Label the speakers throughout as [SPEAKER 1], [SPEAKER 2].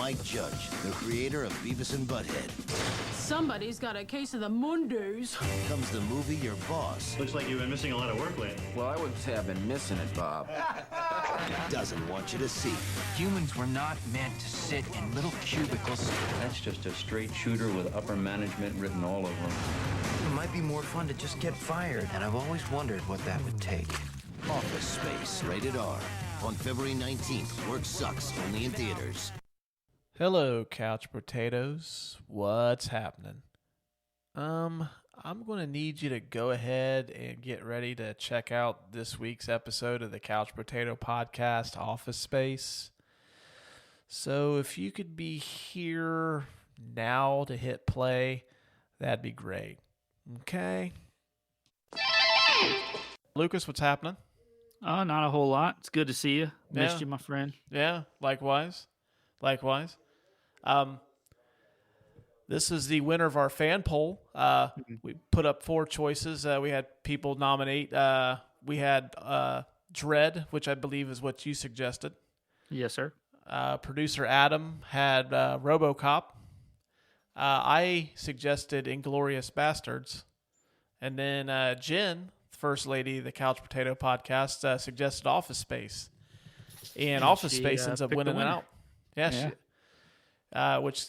[SPEAKER 1] Mike Judge, the creator of Beavis and Butthead.
[SPEAKER 2] Somebody's got a case of the Mondays.
[SPEAKER 1] Comes the movie your boss
[SPEAKER 3] Looks like you've been missing a lot of work lately.
[SPEAKER 4] Well, I wouldn't say I've been missing it, Bob.
[SPEAKER 1] doesn't want you to see.
[SPEAKER 5] Humans were not meant to sit in little cubicles.
[SPEAKER 6] That's just a straight shooter with upper management written all over him.
[SPEAKER 5] It might be more fun to just get fired, and I've always wondered what that would take.
[SPEAKER 1] Office Space, rated R. On February 19th, work sucks, only in theaters.
[SPEAKER 7] Hello, Couch Potatoes. What's happening? I'm going to need you to go ahead and get ready to check out this week's episode of the Couch Brotato Podcast, Office Space. So if you could be here now to hit play, that'd be great. Okay? Lucas, what's happening?
[SPEAKER 8] Oh, not a whole lot. It's good to see you. Missed you, my friend.
[SPEAKER 7] Yeah, likewise. This is the winner of our fan poll. We put up 4 choices. We had people nominate. We had Dread, which I believe is what you suggested.
[SPEAKER 8] Yes, sir.
[SPEAKER 7] Producer Adam had RoboCop. I suggested Inglourious Bastards. And then Jen, First Lady of the Couch Brotato Podcast, suggested Office Space. And Office Space ends up winning it out. Yeah. Which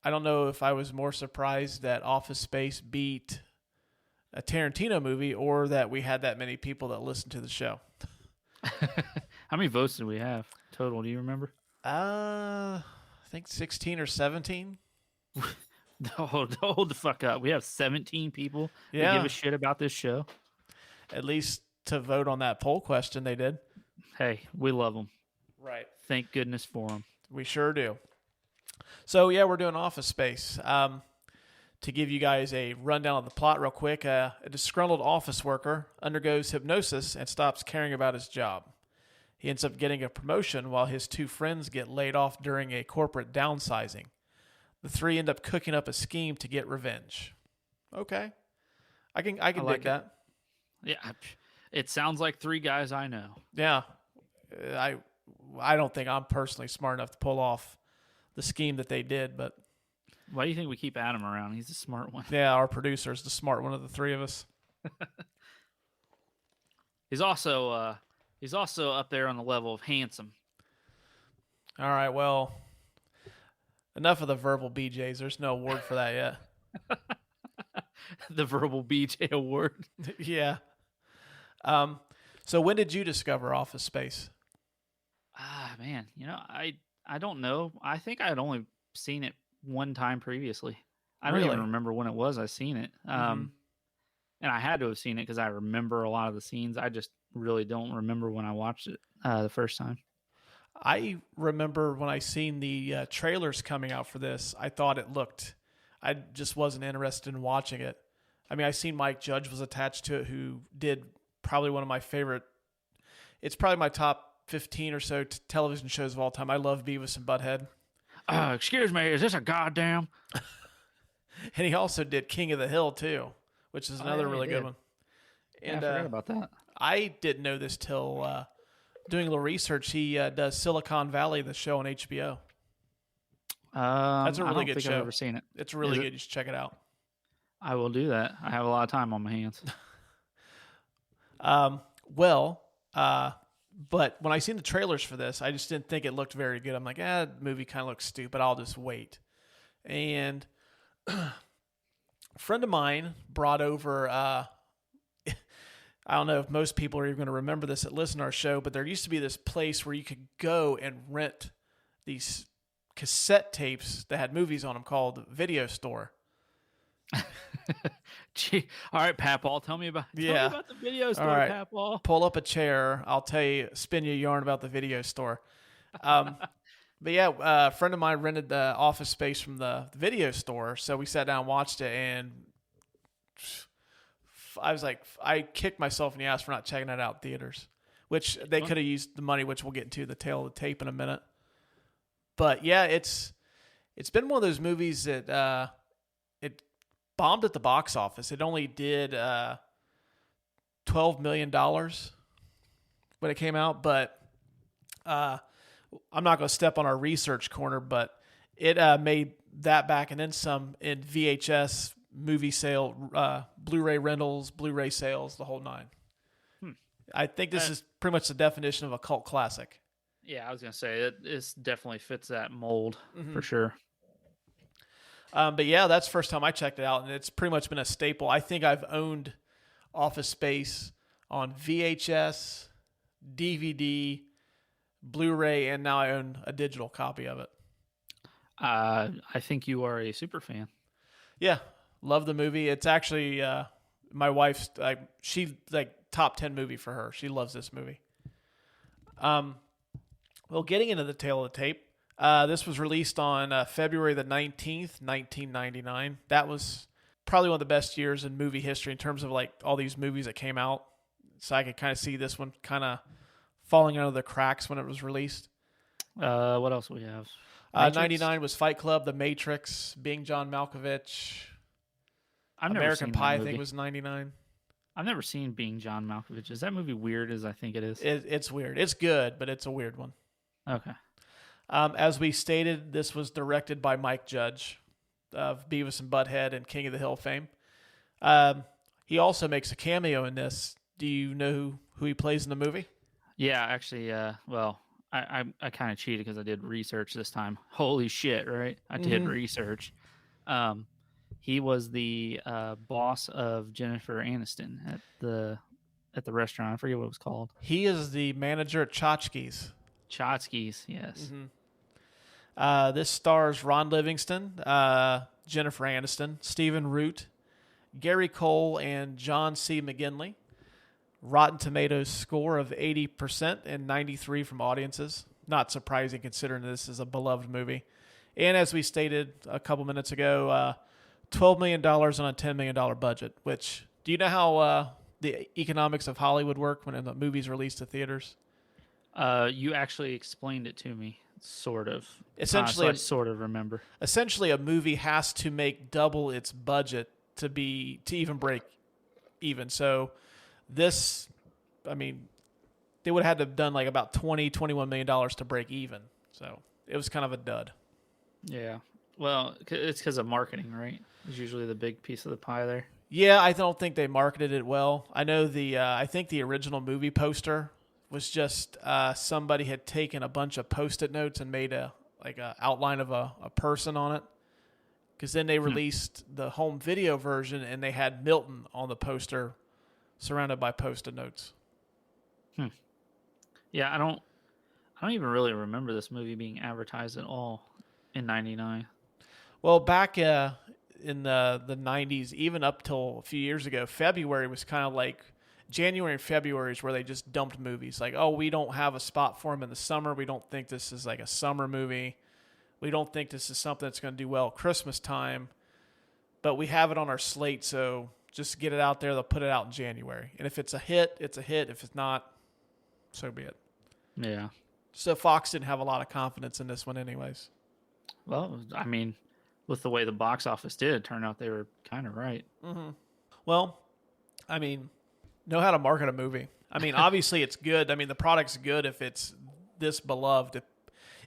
[SPEAKER 7] I don't know if I was more surprised that Office Space beat a Tarantino movie or that we had that many people that listened to the show.
[SPEAKER 8] How many votes did we have total? Do you remember?
[SPEAKER 7] I think 16 or 17.
[SPEAKER 8] Hold the fuck up. We have 17 people that give a shit about this show.
[SPEAKER 7] At least to vote on that poll question, they did.
[SPEAKER 8] Hey, we love them.
[SPEAKER 7] Right.
[SPEAKER 8] Thank goodness for them.
[SPEAKER 7] We sure do. So, yeah, we're doing Office Space. To give you guys a rundown of the plot real quick, a disgruntled office worker undergoes hypnosis and stops caring about his job. He ends up getting a promotion while his 2 friends get laid off during a corporate downsizing. The 3 end up cooking up a scheme to get revenge. Okay. I can dig that.
[SPEAKER 8] Yeah, it sounds like 3 guys I know.
[SPEAKER 7] Yeah. I don't think I'm personally smart enough to pull off the scheme that they did, but
[SPEAKER 8] why do you think we keep Adam around? He's a smart one.
[SPEAKER 7] Yeah, our producer is the smart one of the 3 of us.
[SPEAKER 8] He's also up there on the level of handsome.
[SPEAKER 7] All right, well, enough of the verbal BJs. There's no award for that yet.
[SPEAKER 8] The verbal BJ award.
[SPEAKER 7] Yeah. So when did you discover Office Space?
[SPEAKER 8] Man, I don't know. I think I had only seen it one time previously. I don't even remember when it was I seen it. And I had to have seen it because I remember a lot of the scenes. I just really don't remember when I watched it the first time.
[SPEAKER 7] I remember when I seen the trailers coming out for this, I thought it looked, I just wasn't interested in watching it. I mean, I seen Mike Judge was attached to it, who did probably one of my favorite, it's probably my top 15 or so television shows of all time. I love Beavis and Butthead.
[SPEAKER 8] Excuse me, is this a goddamn?
[SPEAKER 7] And he also did King of the Hill too, which is another really good one. And
[SPEAKER 8] I forgot about that.
[SPEAKER 7] I didn't know this till doing a little research. He does Silicon Valley, the show on HBO. That's a really good show.
[SPEAKER 8] I've ever seen it.
[SPEAKER 7] It's really good. You should check it out.
[SPEAKER 8] I will do that. I have a lot of time on my hands.
[SPEAKER 7] But when I seen the trailers for this, I just didn't think it looked very good. I'm like, the movie kind of looks stupid. I'll just wait. And a friend of mine brought over, I don't know if most people are even going to remember this that listen to our show, but there used to be this place where you could go and rent these cassette tapes that had movies on them called the Video Store.
[SPEAKER 8] Gee, all right, Papal, tell me about the Video Store,
[SPEAKER 7] right.
[SPEAKER 8] Papal.
[SPEAKER 7] Pull up a chair. I'll spin you a yarn about the Video Store. But yeah, a friend of mine rented the Office Space from the Video Store, so we sat down and watched it, and I was like, I kicked myself in the ass for not checking it out in theaters, which they could have used the money, which we'll get into the tail of the tape in a minute. But yeah, it's been one of those movies that it bombed at the box office. It only did $12 million when it came out, but I'm not going to step on our research corner, but it made that back and then some in VHS, movie sale, Blu-ray rentals, Blu-ray sales, the whole nine. I think this is pretty much the definition of a cult classic.
[SPEAKER 8] Yeah, I was going to say, this definitely fits that mold for sure.
[SPEAKER 7] But yeah, that's the first time I checked it out, and it's pretty much been a staple. I think I've owned Office Space on VHS, DVD, Blu-ray, and now I own a digital copy of it.
[SPEAKER 8] I think you are a super fan.
[SPEAKER 7] Yeah, love the movie. It's actually my wife's she top 10 movie for her. She loves this movie. Well, getting into the tail of the tape, this was released on February the 19th, 1999. That was probably one of the best years in movie history in terms of like all these movies that came out. So I could kind of see this one kind of falling under the cracks when it was released.
[SPEAKER 8] What else do we have?
[SPEAKER 7] 99 was Fight Club, The Matrix, Being John Malkovich. American Pie, I think, was 99.
[SPEAKER 8] I've never seen Being John Malkovich. Is that movie weird as I think it is?
[SPEAKER 7] It's weird. It's good, but it's a weird one.
[SPEAKER 8] Okay.
[SPEAKER 7] As we stated, this was directed by Mike Judge of Beavis and Butthead and King of the Hill fame. He also makes a cameo in this. Do you know who he plays in the movie?
[SPEAKER 8] Yeah, actually, well, I kind of cheated because I did research this time. Holy shit, right? I did research. He was the boss of Jennifer Aniston at the restaurant. I forget what it was called.
[SPEAKER 7] He is the manager at Tchotchkes.
[SPEAKER 8] Tchotchkes, yes.
[SPEAKER 7] This stars Ron Livingston, Jennifer Aniston, Stephen Root, Gary Cole, and John C. McGinley. Rotten Tomatoes score of 80% and 93% from audiences. Not surprising considering this is a beloved movie. And as we stated a couple minutes ago, $12 million on a $10 million budget, which, do you know how the economics of Hollywood work when the movie's released to theaters?
[SPEAKER 8] You actually explained it to me, sort of.
[SPEAKER 7] Essentially,
[SPEAKER 8] I sort of remember.
[SPEAKER 7] Essentially, a movie has to make double its budget to even break even. So this, I mean, they would have had to have done like about $21 million to break even. So it was kind of a dud.
[SPEAKER 8] Yeah. Well, it's because of marketing, right? It's usually the big piece of the pie there.
[SPEAKER 7] Yeah, I don't think they marketed it well. I know I think the original movie poster was just somebody had taken a bunch of Post-it notes and made a outline of a person on it. Because then they released the home video version and they had Milton on the poster surrounded by Post-it notes.
[SPEAKER 8] Yeah, I don't even really remember this movie being advertised at all in 99.
[SPEAKER 7] Well, back in the 90s, even up till a few years ago, February was kind of like January and February is where they just dumped movies. Like, oh, we don't have a spot for them in the summer. We don't think this is like a summer movie. We don't think this is something that's going to do well at Christmas time. But we have it on our slate, so just get it out there. They'll put it out in January. And if it's a hit, it's a hit. If it's not, so be it.
[SPEAKER 8] Yeah.
[SPEAKER 7] So Fox didn't have a lot of confidence in this one anyways.
[SPEAKER 8] Well, I mean, with the way the box office did, it turned out they were kind of right.
[SPEAKER 7] Well, I mean, know how to market a movie. I mean, obviously it's good. I mean, the product's good if it's this beloved.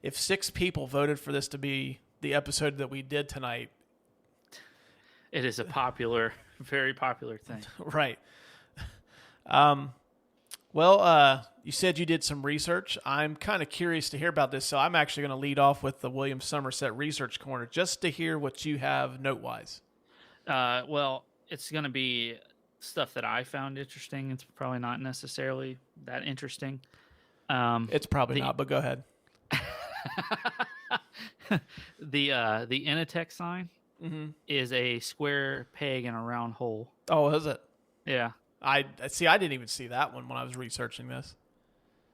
[SPEAKER 7] If 6 people voted for this to be the episode that we did tonight.
[SPEAKER 8] It is a popular, very popular thing.
[SPEAKER 7] Right. Well, you said you did some research. I'm kind of curious to hear about this, so I'm actually going to lead off with the William Somerset Research Corner just to hear what you have note-wise.
[SPEAKER 8] Well, it's going to be stuff that I found interesting. It's probably not necessarily that interesting.
[SPEAKER 7] It's probably not, but go ahead.
[SPEAKER 8] The Initech sign is a square peg in a round hole.
[SPEAKER 7] Oh, is it?
[SPEAKER 8] Yeah.
[SPEAKER 7] I didn't even see that one when I was researching this.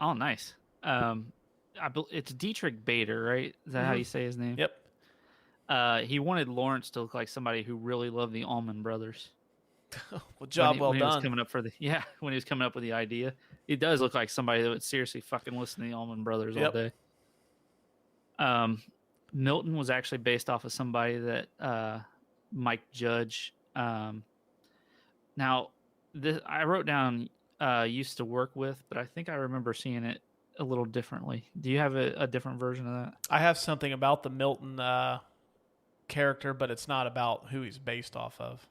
[SPEAKER 8] Oh, nice. It's Dietrich Bader, right? Is that how you say his name?
[SPEAKER 7] Yep.
[SPEAKER 8] He wanted Lawrence to look like somebody who really loved the Allman Brothers.
[SPEAKER 7] Well, job well
[SPEAKER 8] when
[SPEAKER 7] done.
[SPEAKER 8] He was coming up when he was coming up with the idea, he does look like somebody that would seriously fucking listen to the Allman Brothers all day. Milton was actually based off of somebody that Mike Judge. Now, I wrote down used to work with, but I think I remember seeing it a little differently. Do you have a different version of that?
[SPEAKER 7] I have something about the Milton character, but it's not about who he's based off of.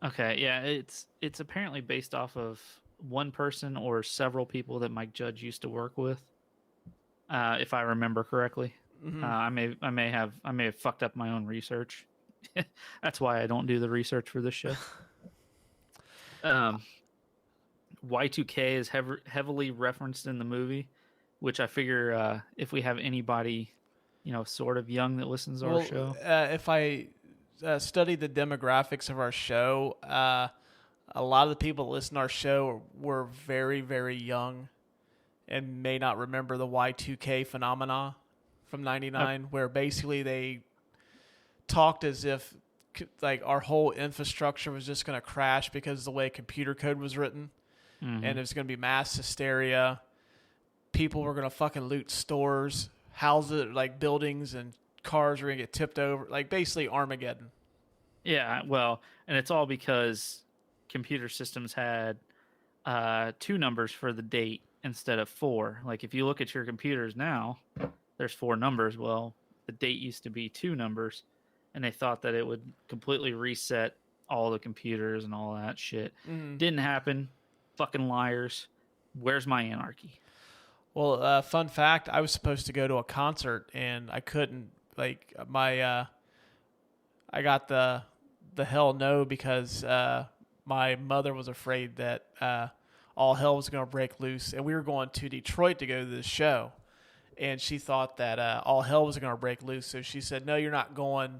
[SPEAKER 8] Okay, yeah, it's apparently based off of one person or several people that Mike Judge used to work with, if I remember correctly.
[SPEAKER 7] Mm-hmm.
[SPEAKER 8] I may have fucked up my own research. That's why I don't do the research for this show. Y2K is heavily referenced in the movie, which I figure if we have anybody, sort of young that listens to our show.
[SPEAKER 7] If I study the demographics of our show, a lot of the people that listen to our show were very, very young and may not remember the Y2K phenomena from 99, where basically they talked as if like our whole infrastructure was just going to crash because of the way computer code was written. Mm-hmm. And there's going to be mass hysteria. People were going to fucking loot stores, houses, like buildings, and cars were going to get tipped over. Like basically Armageddon.
[SPEAKER 8] Yeah, well, and it's all because computer systems had 2 numbers for the date instead of 4. Like if you look at your computers now, there's 4 numbers. Well, the date used to be 2 numbers, and they thought that it would completely reset all the computers and all that shit. Mm. Didn't happen. Fucking liars. Where's my anarchy?
[SPEAKER 7] Well, fun fact, I was supposed to go to a concert, and I couldn't. Like, I got the hell no because my mother was afraid that all hell was going to break loose, and we were going to Detroit to go to this show. And she thought that all hell was going to break loose. So she said, no, you're not going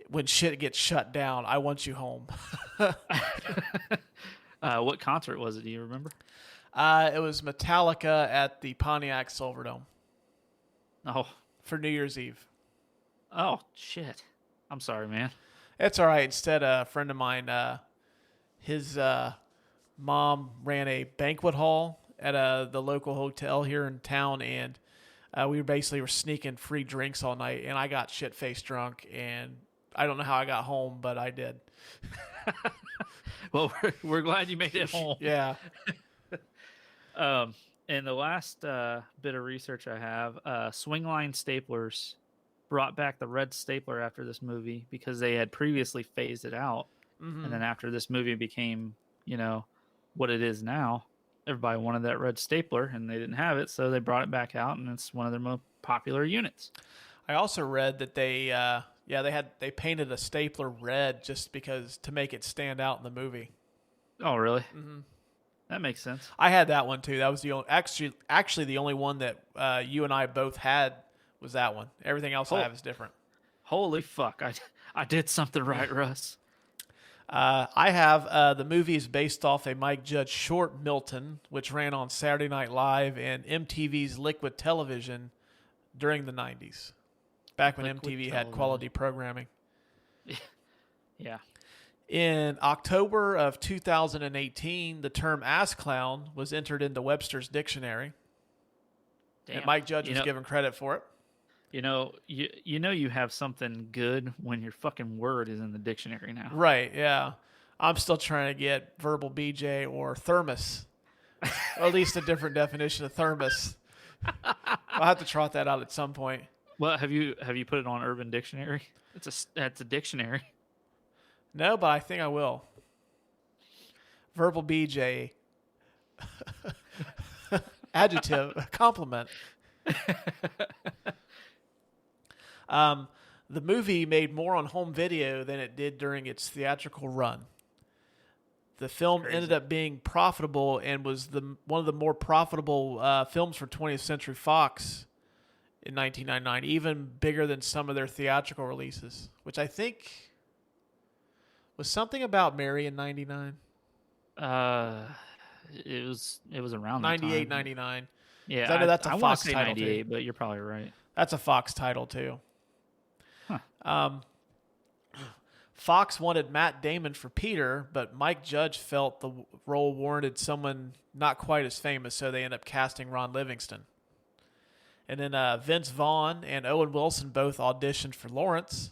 [SPEAKER 7] when shit gets shut down. I want you home.
[SPEAKER 8] What concert was it? Do you remember?
[SPEAKER 7] It was Metallica at the Pontiac Silverdome.
[SPEAKER 8] Oh.
[SPEAKER 7] For New Year's Eve.
[SPEAKER 8] Oh, shit. I'm sorry, man.
[SPEAKER 7] It's all right. Instead, a friend of mine, his mom ran a banquet hall at the local hotel here in town, and we were sneaking free drinks all night, and I got shit-faced drunk, and I don't know how I got home, but I did.
[SPEAKER 8] Well, we're glad you made it home.
[SPEAKER 7] Yeah.
[SPEAKER 8] And the last bit of research I have, Swingline Staplers brought back the red stapler after this movie because they had previously phased it out. Mm-hmm. And then after this movie became, what it is now, everybody wanted that red stapler and they didn't have it. So they brought it back out, and it's one of their most popular units.
[SPEAKER 7] I also read that they painted a stapler red just because to make it stand out in the movie.
[SPEAKER 8] Oh, really?
[SPEAKER 7] Mm-hmm.
[SPEAKER 8] That makes sense.
[SPEAKER 7] I had that one too. That was the only, actually the only one that you and I both had was that one. Everything else I have is different.
[SPEAKER 8] Holy fuck! I did something right, Russ.
[SPEAKER 7] I have the movie is based off a Mike Judge short, Milton, which ran on Saturday Night Live and MTV's Liquid Television during the 90s, back when MTV had quality programming.
[SPEAKER 8] Yeah.
[SPEAKER 7] In October of 2018, the term ass clown was entered into Webster's dictionary. Damn. And Mike Judge was given credit for it.
[SPEAKER 8] You have something good when your fucking word is in the dictionary now.
[SPEAKER 7] Right, yeah. I'm still trying to get verbal BJ or thermos. Or at least a different definition of thermos. I'll have to trot that out at some point.
[SPEAKER 8] Well, have you put it on Urban Dictionary? That's a dictionary.
[SPEAKER 7] No, but I think I will. Verbal BJ. Adjective. Compliment. The movie made more on home video than it did during its theatrical run. The film ended up being profitable and was one of the more profitable films for 20th Century Fox in 1999, even bigger than some of their theatrical releases, which I think was something about Mary in 99.
[SPEAKER 8] It was around
[SPEAKER 7] 98, 99.
[SPEAKER 8] Yeah,
[SPEAKER 7] I know that's a Fox
[SPEAKER 8] say
[SPEAKER 7] title
[SPEAKER 8] 98,
[SPEAKER 7] too.
[SPEAKER 8] But you're probably right.
[SPEAKER 7] That's a Fox title too.
[SPEAKER 8] Huh.
[SPEAKER 7] Fox wanted Matt Damon for Peter, but Mike Judge felt the role warranted someone not quite as famous, so they ended up casting Ron Livingston. And then Vince Vaughn and Owen Wilson both auditioned for Lawrence,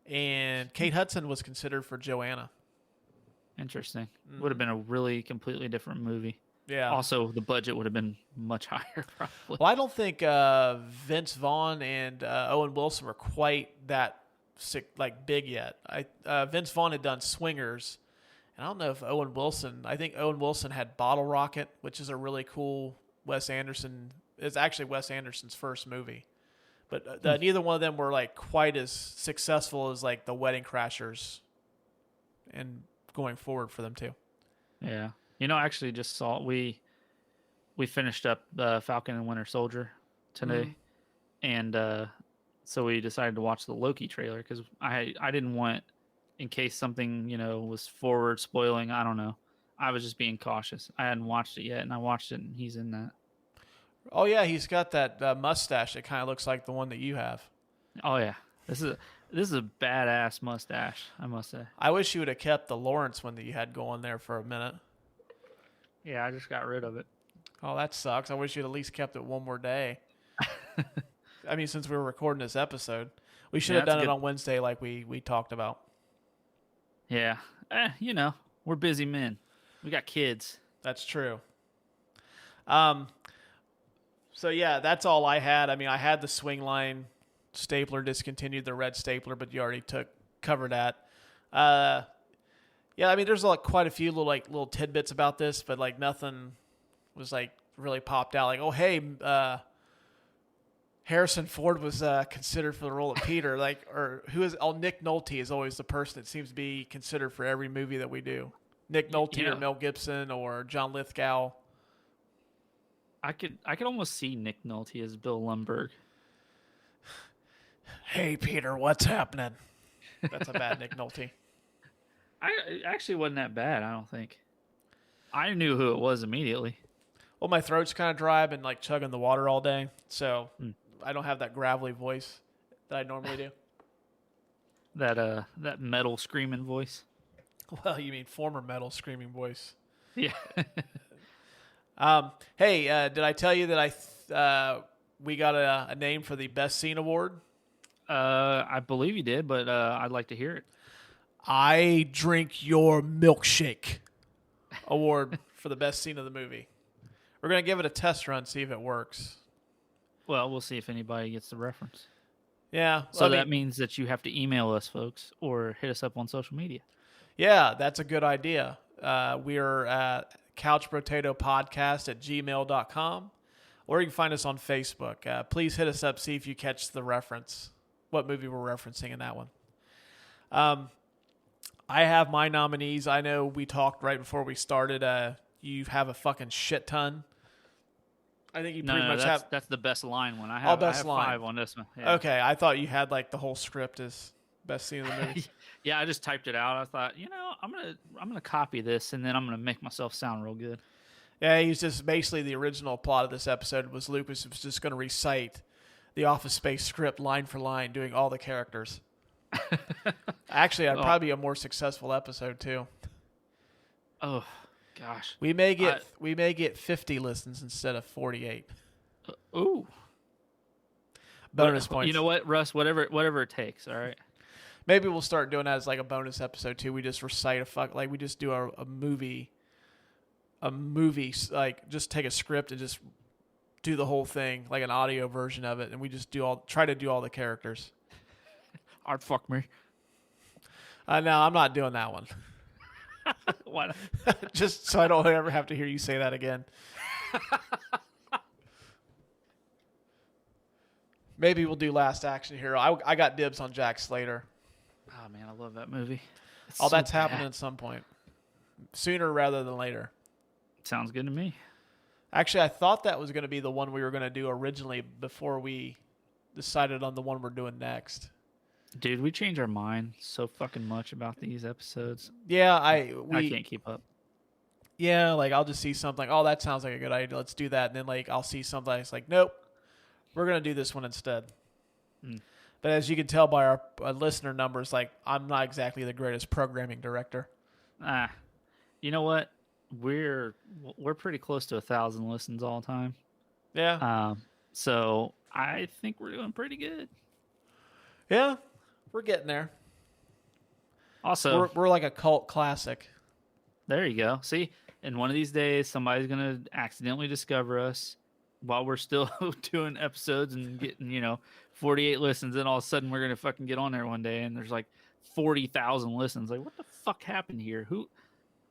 [SPEAKER 7] and Kate Hudson was considered for Joanna.
[SPEAKER 8] Interesting. Would have been a really completely different movie.
[SPEAKER 7] Yeah.
[SPEAKER 8] Also, the budget would have been much higher, probably.
[SPEAKER 7] Well, I don't think Vince Vaughn and Owen Wilson were quite that big yet. Vince Vaughn had done Swingers, and I don't know if Owen Wilson. I think Owen Wilson had Bottle Rocket, which is a really cool Wes Anderson. It's actually Wes Anderson's first movie, but neither one of them were like quite as successful as like The Wedding Crashers, and going forward for them too.
[SPEAKER 8] Yeah. I actually just saw we finished up Falcon and Winter Soldier today, and so we decided to watch the Loki trailer because I didn't want, in case something was forward spoiling. I don't know. I was just being cautious. I hadn't watched it yet, and I watched it, and he's in that.
[SPEAKER 7] Oh yeah, he's got that mustache that kind of looks like the one that you have.
[SPEAKER 8] Oh yeah, this is a badass mustache, I must say.
[SPEAKER 7] I wish you would have kept the Lawrence one that you had going there for a minute.
[SPEAKER 8] Yeah, I just got rid of it.
[SPEAKER 7] Oh, that sucks. I wish you'd at least kept it one more day. I mean, since we were recording this episode, we should have done it on Wednesday like we talked about.
[SPEAKER 8] Yeah. We're busy men. We got kids.
[SPEAKER 7] That's true. So yeah, that's all I had. I mean, I had the swing line stapler discontinued, the red stapler, but you already covered that. Yeah, I mean, there's quite a few little tidbits about this, but like nothing was like really popped out. Like, oh hey, Harrison Ford was considered for the role of Peter. Nick Nolte is always the person that seems to be considered for every movie that we do. Nick Nolte or Mel Gibson or John Lithgow.
[SPEAKER 8] I could almost see Nick Nolte as Bill Lumbergh.
[SPEAKER 7] Hey Peter, what's happening? That's a bad Nick Nolte.
[SPEAKER 8] It actually wasn't that bad, I don't think. I knew who it was immediately.
[SPEAKER 7] Well, my throat's kind of dry. I've been like chugging the water all day, so I don't have that gravelly voice that I normally do.
[SPEAKER 8] That metal screaming voice.
[SPEAKER 7] Well, you mean former metal screaming voice?
[SPEAKER 8] Yeah.
[SPEAKER 7] Hey, did I tell you that we got a name for the best scene award?
[SPEAKER 8] I believe you did, but I'd like to hear it.
[SPEAKER 7] I drink your milkshake award for the best scene of the movie. We're going to give it a test run, see if it works.
[SPEAKER 8] Well, we'll see if anybody gets the reference.
[SPEAKER 7] Yeah.
[SPEAKER 8] So that means that you have to email us, folks, or hit us up on social media.
[SPEAKER 7] Yeah, that's a good idea. We are at Couch Brotato Podcast at gmail.com, or you can find us on Facebook. Please hit us up, see if you catch the reference, what movie we're referencing in that one. I have my nominees. I know we talked right before we started. You have a fucking shit ton. I think you pretty much have.
[SPEAKER 8] That's the best line one. I have 5 on this one. Yeah.
[SPEAKER 7] Okay, I thought you had like the whole script as best scene of the movie.
[SPEAKER 8] Yeah, I just typed it out. I thought, I'm gonna copy this and then I'm gonna make myself sound real good.
[SPEAKER 7] Yeah, he's just basically the original plot of this episode was Lucas was just going to recite the Office Space script line for line, doing all the characters. Actually, I'd probably be a more successful episode too.
[SPEAKER 8] Oh gosh,
[SPEAKER 7] we may get 50 listens instead of 48.
[SPEAKER 8] Ooh,
[SPEAKER 7] bonus points.
[SPEAKER 8] You know what, Russ? Whatever it takes. All right.
[SPEAKER 7] Maybe we'll start doing that as like a bonus episode too. We just recite we just do a movie, like just take a script and just do the whole thing, like an audio version of it, and we just try to do all the characters.
[SPEAKER 8] Art fuck me.
[SPEAKER 7] No, I'm not doing that one.
[SPEAKER 8] Why not?
[SPEAKER 7] Just so I don't ever have to hear you say that again. Maybe we'll do Last Action Hero. I got dibs on Jack Slater.
[SPEAKER 8] Oh man, I love that movie.
[SPEAKER 7] That's happening at some point, sooner rather than later.
[SPEAKER 8] Sounds good to me.
[SPEAKER 7] Actually, I thought that was going to be the one we were going to do originally before we decided on the one we're doing next.
[SPEAKER 8] Dude, we change our mind so fucking much about these episodes.
[SPEAKER 7] Yeah,
[SPEAKER 8] I can't keep up.
[SPEAKER 7] Yeah, like I'll just see something. Oh, that sounds like a good idea. Let's do that. And then like I'll see something. It's like, nope, we're gonna do this one instead. But as you can tell by our listener numbers, like I'm not exactly the greatest programming director.
[SPEAKER 8] You know what? We're pretty close to 1,000 listens all the time.
[SPEAKER 7] Yeah.
[SPEAKER 8] So I think we're doing pretty good.
[SPEAKER 7] Yeah, we're getting there.
[SPEAKER 8] Also,
[SPEAKER 7] we're like a cult classic.
[SPEAKER 8] There you go. See, And one of these days, somebody's gonna accidentally discover us while we're still doing episodes and getting 48 listens. And all of a sudden, we're gonna fucking get on there one day, and there's like 40,000 listens. Like, what the fuck happened here? Who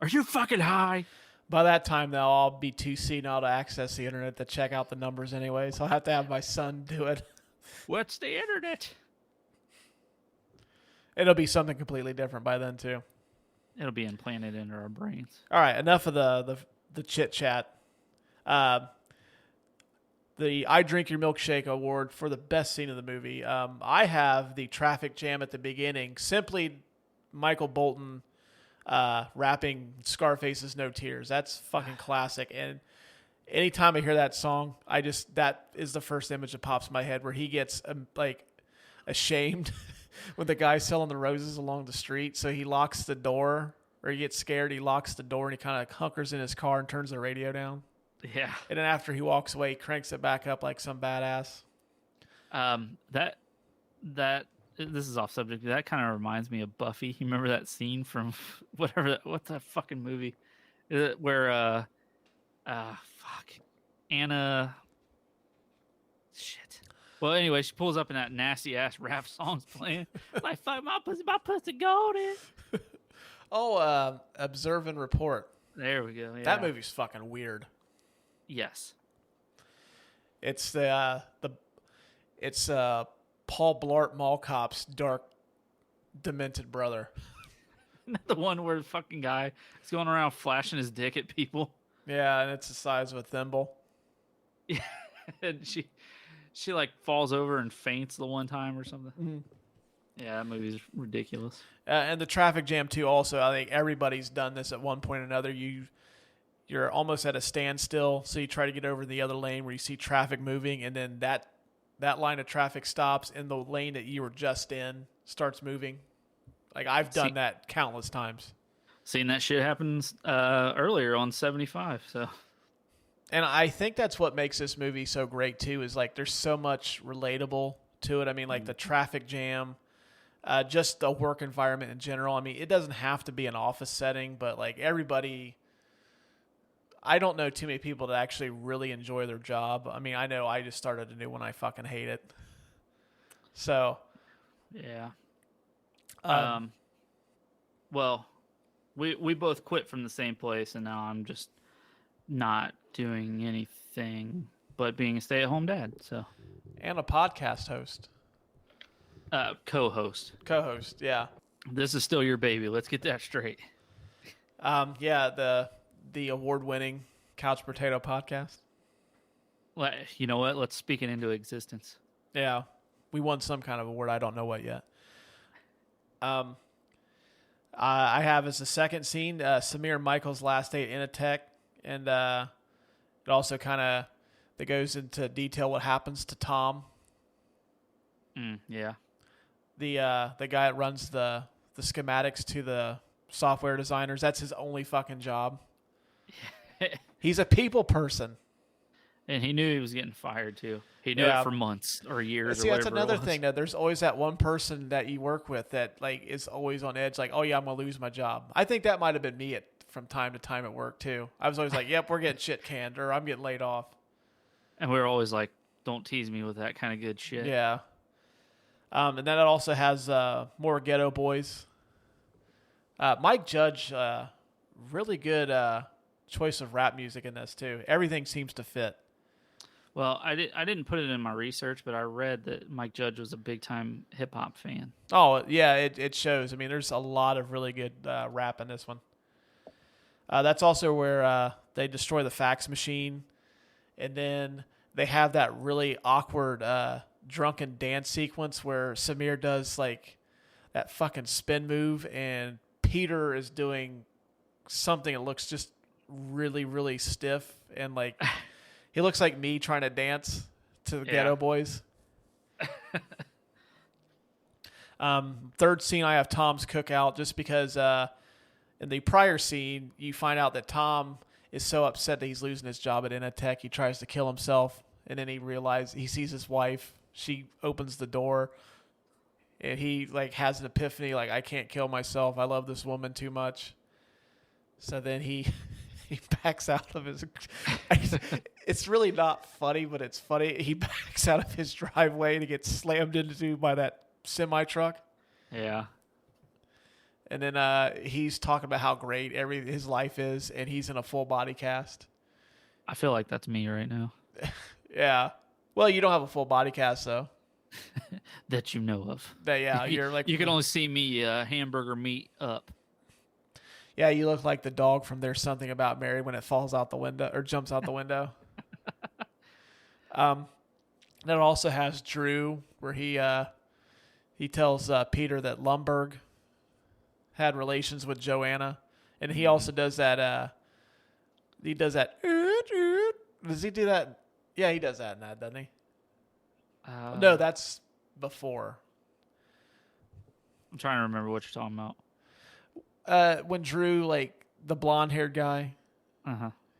[SPEAKER 8] are you fucking high?
[SPEAKER 7] By that time, though, I'll be too senile to access the internet to check out the numbers anyway, so I'll have to have my son do it.
[SPEAKER 8] What's the internet?
[SPEAKER 7] It'll be something completely different by then, too.
[SPEAKER 8] It'll be implanted into our brains.
[SPEAKER 7] All right, enough of the chit-chat. The I Drink Your Milkshake Award for the best scene of the movie. I have the traffic jam at the beginning, simply Michael Bolton rapping Scarface's No Tears. That's fucking classic. And anytime I hear that song, that is the first image that pops in my head, where he gets ashamed when the guy's selling the roses along the street. So he locks the door, or he gets scared. He locks the door and he kind of hunkers in his car and turns the radio down.
[SPEAKER 8] Yeah.
[SPEAKER 7] And then after he walks away, he cranks it back up like some badass.
[SPEAKER 8] This is off subject. That kind of reminds me of Buffy. You remember that scene from what's that fucking movie? Where Anna. Shit. Well, anyway, she pulls up in that nasty ass rap song's playing. Like, fuck my pussy golden.
[SPEAKER 7] Observe and Report.
[SPEAKER 8] There we go. Yeah.
[SPEAKER 7] That movie's fucking weird.
[SPEAKER 8] Yes.
[SPEAKER 7] It's Paul Blart Mall Cop's dark, demented brother.
[SPEAKER 8] Not the one where the fucking guy is going around flashing his dick at people.
[SPEAKER 7] Yeah, and it's the size of a thimble.
[SPEAKER 8] Yeah, and she like falls over and faints the one time or something.
[SPEAKER 7] Mm-hmm.
[SPEAKER 8] Yeah, that movie's ridiculous.
[SPEAKER 7] And the traffic jam too. Also, I think everybody's done this at one point or another. You're almost at a standstill, so you try to get over the other lane where you see traffic moving, and then that line of traffic stops, and the lane that you were just in starts moving. Like, I've done that countless times.
[SPEAKER 8] Seen that shit happens earlier on 75. So,
[SPEAKER 7] and I think that's what makes this movie so great too. Is like there's so much relatable to it. I mean, like the traffic jam, just the work environment in general. I mean, it doesn't have to be an office setting, but like everybody. I don't know too many people that actually really enjoy their job. I mean, I know I just started a new one. I fucking hate it. So,
[SPEAKER 8] yeah. Well, we both quit from the same place, and now I'm just not doing anything but being a stay-at-home dad. So,
[SPEAKER 7] and a podcast host.
[SPEAKER 8] Co-host.
[SPEAKER 7] Co-host, yeah.
[SPEAKER 8] This is still your baby. Let's get that straight.
[SPEAKER 7] Yeah, the award-winning Couch Brotato Podcast.
[SPEAKER 8] Well, you know what? Let's speak it into existence.
[SPEAKER 7] Yeah, we won some kind of award. I don't know what yet. I have as the second scene Samir and Michael's last day at Initech, and it also kind of goes into detail what happens to Tom.
[SPEAKER 8] Yeah.
[SPEAKER 7] The guy that runs the schematics to the software designers. That's his only fucking job. He's a people person.
[SPEAKER 8] And he knew he was getting fired too. He knew it for months or years.
[SPEAKER 7] See, that's another thing. That there's always that one person that you work with that like is always on edge. Like, oh yeah, I'm gonna lose my job. I think that might have been me from time to time at work too. I was always like, yep, we're getting shit canned, or I'm getting laid off.
[SPEAKER 8] And we were always like, don't tease me with that kind of good shit.
[SPEAKER 7] Yeah. And then it also has more Ghetto Boys. Mike Judge, really good choice of rap music in this too. Everything seems to fit.
[SPEAKER 8] Well, I didn't put it in my research, but I read that Mike Judge was a big time hip hop fan.
[SPEAKER 7] Oh yeah, it shows. I mean, there's a lot of really good rap in this one. That's also where they destroy the fax machine, and then they have that really awkward drunken dance sequence where Samir does like that fucking spin move, and Peter is doing something that looks just really, really stiff, and like he looks like me trying to dance to the Ghetto Boys. Third scene, I have Tom's cookout, just because in the prior scene, you find out that Tom is so upset that he's losing his job at Initech, he tries to kill himself, and then he sees his wife. She opens the door, and he like has an epiphany, like, I can't kill myself. I love this woman too much. So then he he backs out of his. It's really not funny, but it's funny. He backs out of his driveway to get slammed into by that semi truck.
[SPEAKER 8] Yeah.
[SPEAKER 7] And then he's talking about how great his life is, and he's in a full body cast.
[SPEAKER 8] I feel like that's me right now.
[SPEAKER 7] Yeah. Well, you don't have a full body cast, though.
[SPEAKER 8] That you know of.
[SPEAKER 7] Yeah, you're like
[SPEAKER 8] you can only see me hamburger meat up.
[SPEAKER 7] Yeah, you look like the dog from There's Something About Mary when it falls out the window or jumps out the window. That also has Drew, where he tells Peter that Lumberg had relations with Joanna, and he also does that. He does that. Does he do that? Yeah, he does that in that, doesn't he? No, that's before.
[SPEAKER 8] I'm trying to remember what you're talking about.
[SPEAKER 7] When Drew, like the blonde-haired guy,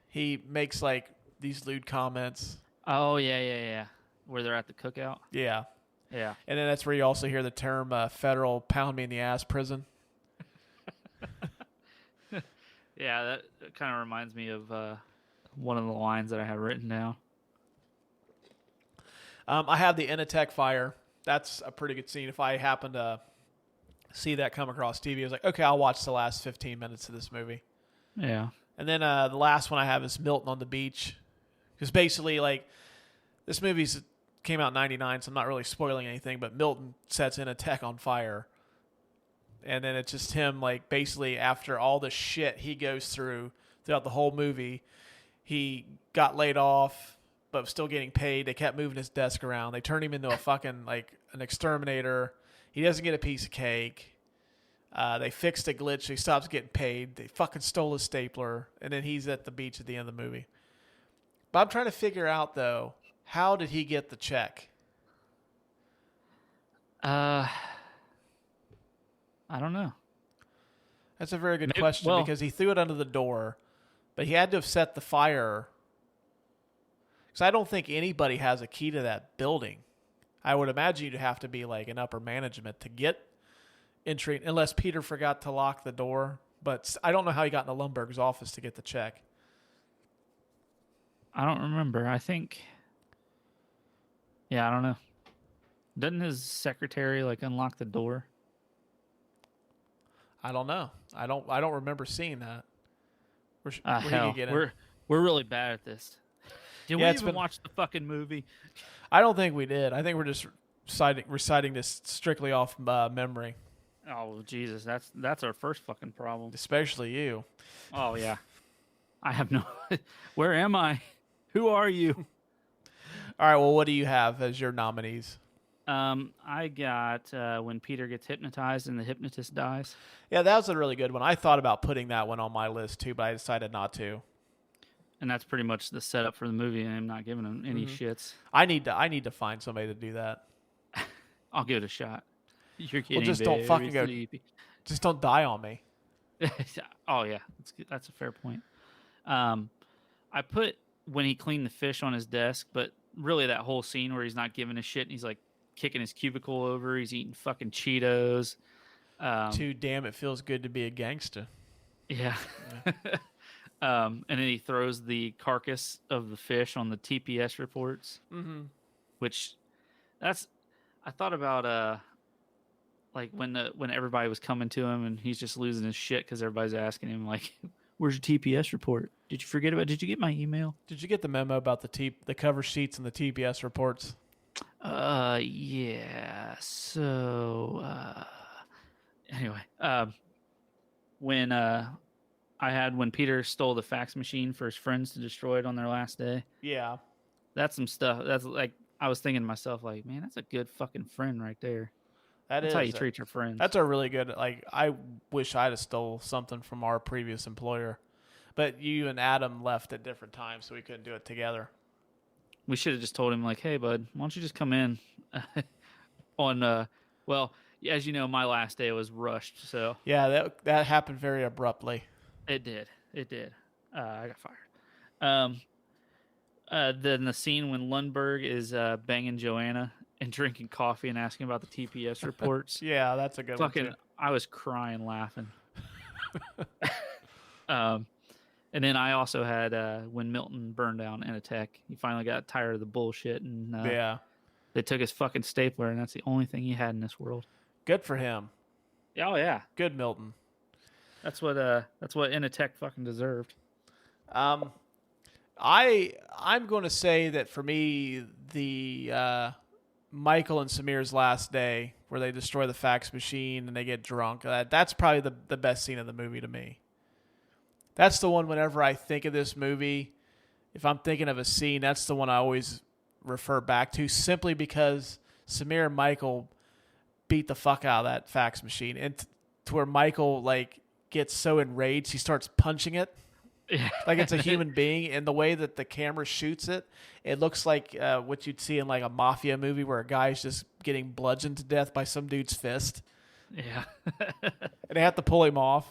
[SPEAKER 8] he
[SPEAKER 7] makes like these lewd comments.
[SPEAKER 8] Oh yeah. Where they're at the cookout.
[SPEAKER 7] Yeah.
[SPEAKER 8] Yeah.
[SPEAKER 7] And then that's where you also hear the term federal pound me in the ass prison.
[SPEAKER 8] Yeah, that kind of reminds me of one of the lines that I have written down.
[SPEAKER 7] I have the Initech fire. That's a pretty good scene. If I happen to see that come across TV, I was like, okay, I'll watch the last 15 minutes of this movie.
[SPEAKER 8] Yeah.
[SPEAKER 7] And then the last one I have is Milton on the beach. Because basically, like, this movie came out in 99, so I'm not really spoiling anything, but Milton sets Initech on fire. And then it's just him, like, basically after all the shit he goes through throughout the whole movie, he got laid off, but still getting paid. They kept moving his desk around. They turned him into a fucking, like, an exterminator. He doesn't get a piece of cake. They fixed a glitch. So he stops getting paid. They fucking stole his stapler. And then he's at the beach at the end of the movie. But I'm trying to figure out, though, how did he get the check?
[SPEAKER 8] I don't know.
[SPEAKER 7] That's a very good question because he threw it under the door, but he had to have set the fire. Because I don't think anybody has a key to that building. I would imagine you'd have to be like an upper management to get entry, unless Peter forgot to lock the door. But I don't know how he got into Lumberg's office to get the check.
[SPEAKER 8] I don't remember. I think. Yeah, I don't know. Doesn't his secretary like unlock the door?
[SPEAKER 7] I don't know. I don't remember seeing that.
[SPEAKER 8] Hell, we're really bad at this. Did we even watch the fucking movie?
[SPEAKER 7] I don't think we did. I think we're just reciting this strictly off memory.
[SPEAKER 8] Oh Jesus, that's our first fucking problem.
[SPEAKER 7] Especially you.
[SPEAKER 8] Oh yeah, I have no. Where am I? Who are you?
[SPEAKER 7] All right. Well, what do you have as your nominees?
[SPEAKER 8] I got when Peter gets hypnotized and the hypnotist dies.
[SPEAKER 7] Yeah, that was a really good one. I thought about putting that one on my list too, but I decided not to.
[SPEAKER 8] And that's pretty much the setup for the movie, and I'm not giving him any shits.
[SPEAKER 7] I need to find somebody to do that.
[SPEAKER 8] I'll give it a shot. You're kidding.
[SPEAKER 7] Well, just don't fucking go. Just don't die on me.
[SPEAKER 8] Oh yeah, that's a fair point. I put when he cleaned the fish on his desk, but really that whole scene where he's not giving a shit and he's like kicking his cubicle over, he's eating fucking Cheetos.
[SPEAKER 7] Too damn it feels good to be a gangster.
[SPEAKER 8] Yeah. And then he throws the carcass of the fish on the TPS reports, which I thought about like when everybody was coming to him and he's just losing his shit because everybody's asking him like, "Where's your TPS report? Did you forget about? Did you get my email?
[SPEAKER 7] Did you get the memo about the cover sheets and the TPS reports?"
[SPEAKER 8] Yeah. So anyway, when Peter stole the fax machine for his friends to destroy it on their last day.
[SPEAKER 7] Yeah.
[SPEAKER 8] That's some stuff. That's like, I was thinking to myself, like, man, that's a good fucking friend right there. That's how you treat your friends.
[SPEAKER 7] That's a really good, like, I wish I'd have stole something from our previous employer. But you and Adam left at different times, so we couldn't do it together.
[SPEAKER 8] We should have just told him, like, hey, bud, why don't you just come in on, well, as you know, my last day was rushed, so.
[SPEAKER 7] Yeah, that happened very abruptly.
[SPEAKER 8] It did. I got fired. Then the scene when Lundberg is banging Joanna and drinking coffee and asking about the TPS reports.
[SPEAKER 7] Yeah, that's a good one too.
[SPEAKER 8] I was crying laughing. And then I also had when Milton burned down Initech, he finally got tired of the bullshit, and they took his fucking stapler, and that's the only thing he had in this world.
[SPEAKER 7] Good for him.
[SPEAKER 8] Oh yeah,
[SPEAKER 7] good Milton.
[SPEAKER 8] That's what Initech fucking deserved.
[SPEAKER 7] I'm going to say that for me, the Michael and Samir's last day, where they destroy the fax machine and they get drunk, that's probably the best scene of the movie to me. That's the one. Whenever I think of this movie, if I'm thinking of a scene, that's the one I always refer back to, simply because Samir and Michael beat the fuck out of that fax machine, and to where Michael like gets so enraged he starts punching it like it's a human being, and the way that the camera shoots it, it looks like what you'd see in like a mafia movie where a guy's just getting bludgeoned to death by some dude's fist.
[SPEAKER 8] Yeah.
[SPEAKER 7] And they have to pull him off.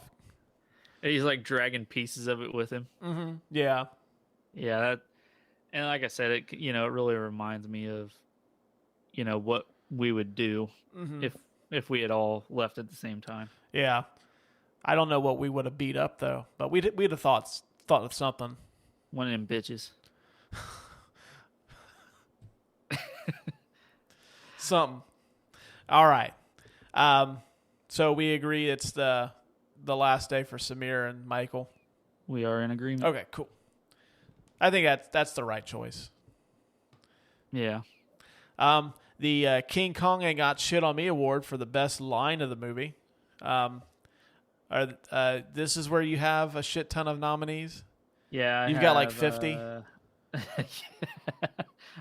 [SPEAKER 8] And he's like dragging pieces of it with him.
[SPEAKER 7] Mm-hmm. Yeah.
[SPEAKER 8] Yeah. And like I said, it really reminds me of, what we would do if we had all left at the same time.
[SPEAKER 7] Yeah. I don't know what we would have beat up though, but we'd have thought of something.
[SPEAKER 8] One of them bitches.
[SPEAKER 7] Something. All right. So we agree it's the last day for Samir and Michael.
[SPEAKER 8] We are in agreement.
[SPEAKER 7] Okay, cool. I think that's the right choice.
[SPEAKER 8] Yeah.
[SPEAKER 7] The King Kong Ain't Got Shit on Me award for the best line of the movie. This is where you have a shit ton of nominees.
[SPEAKER 8] Yeah,
[SPEAKER 7] you've got like 50.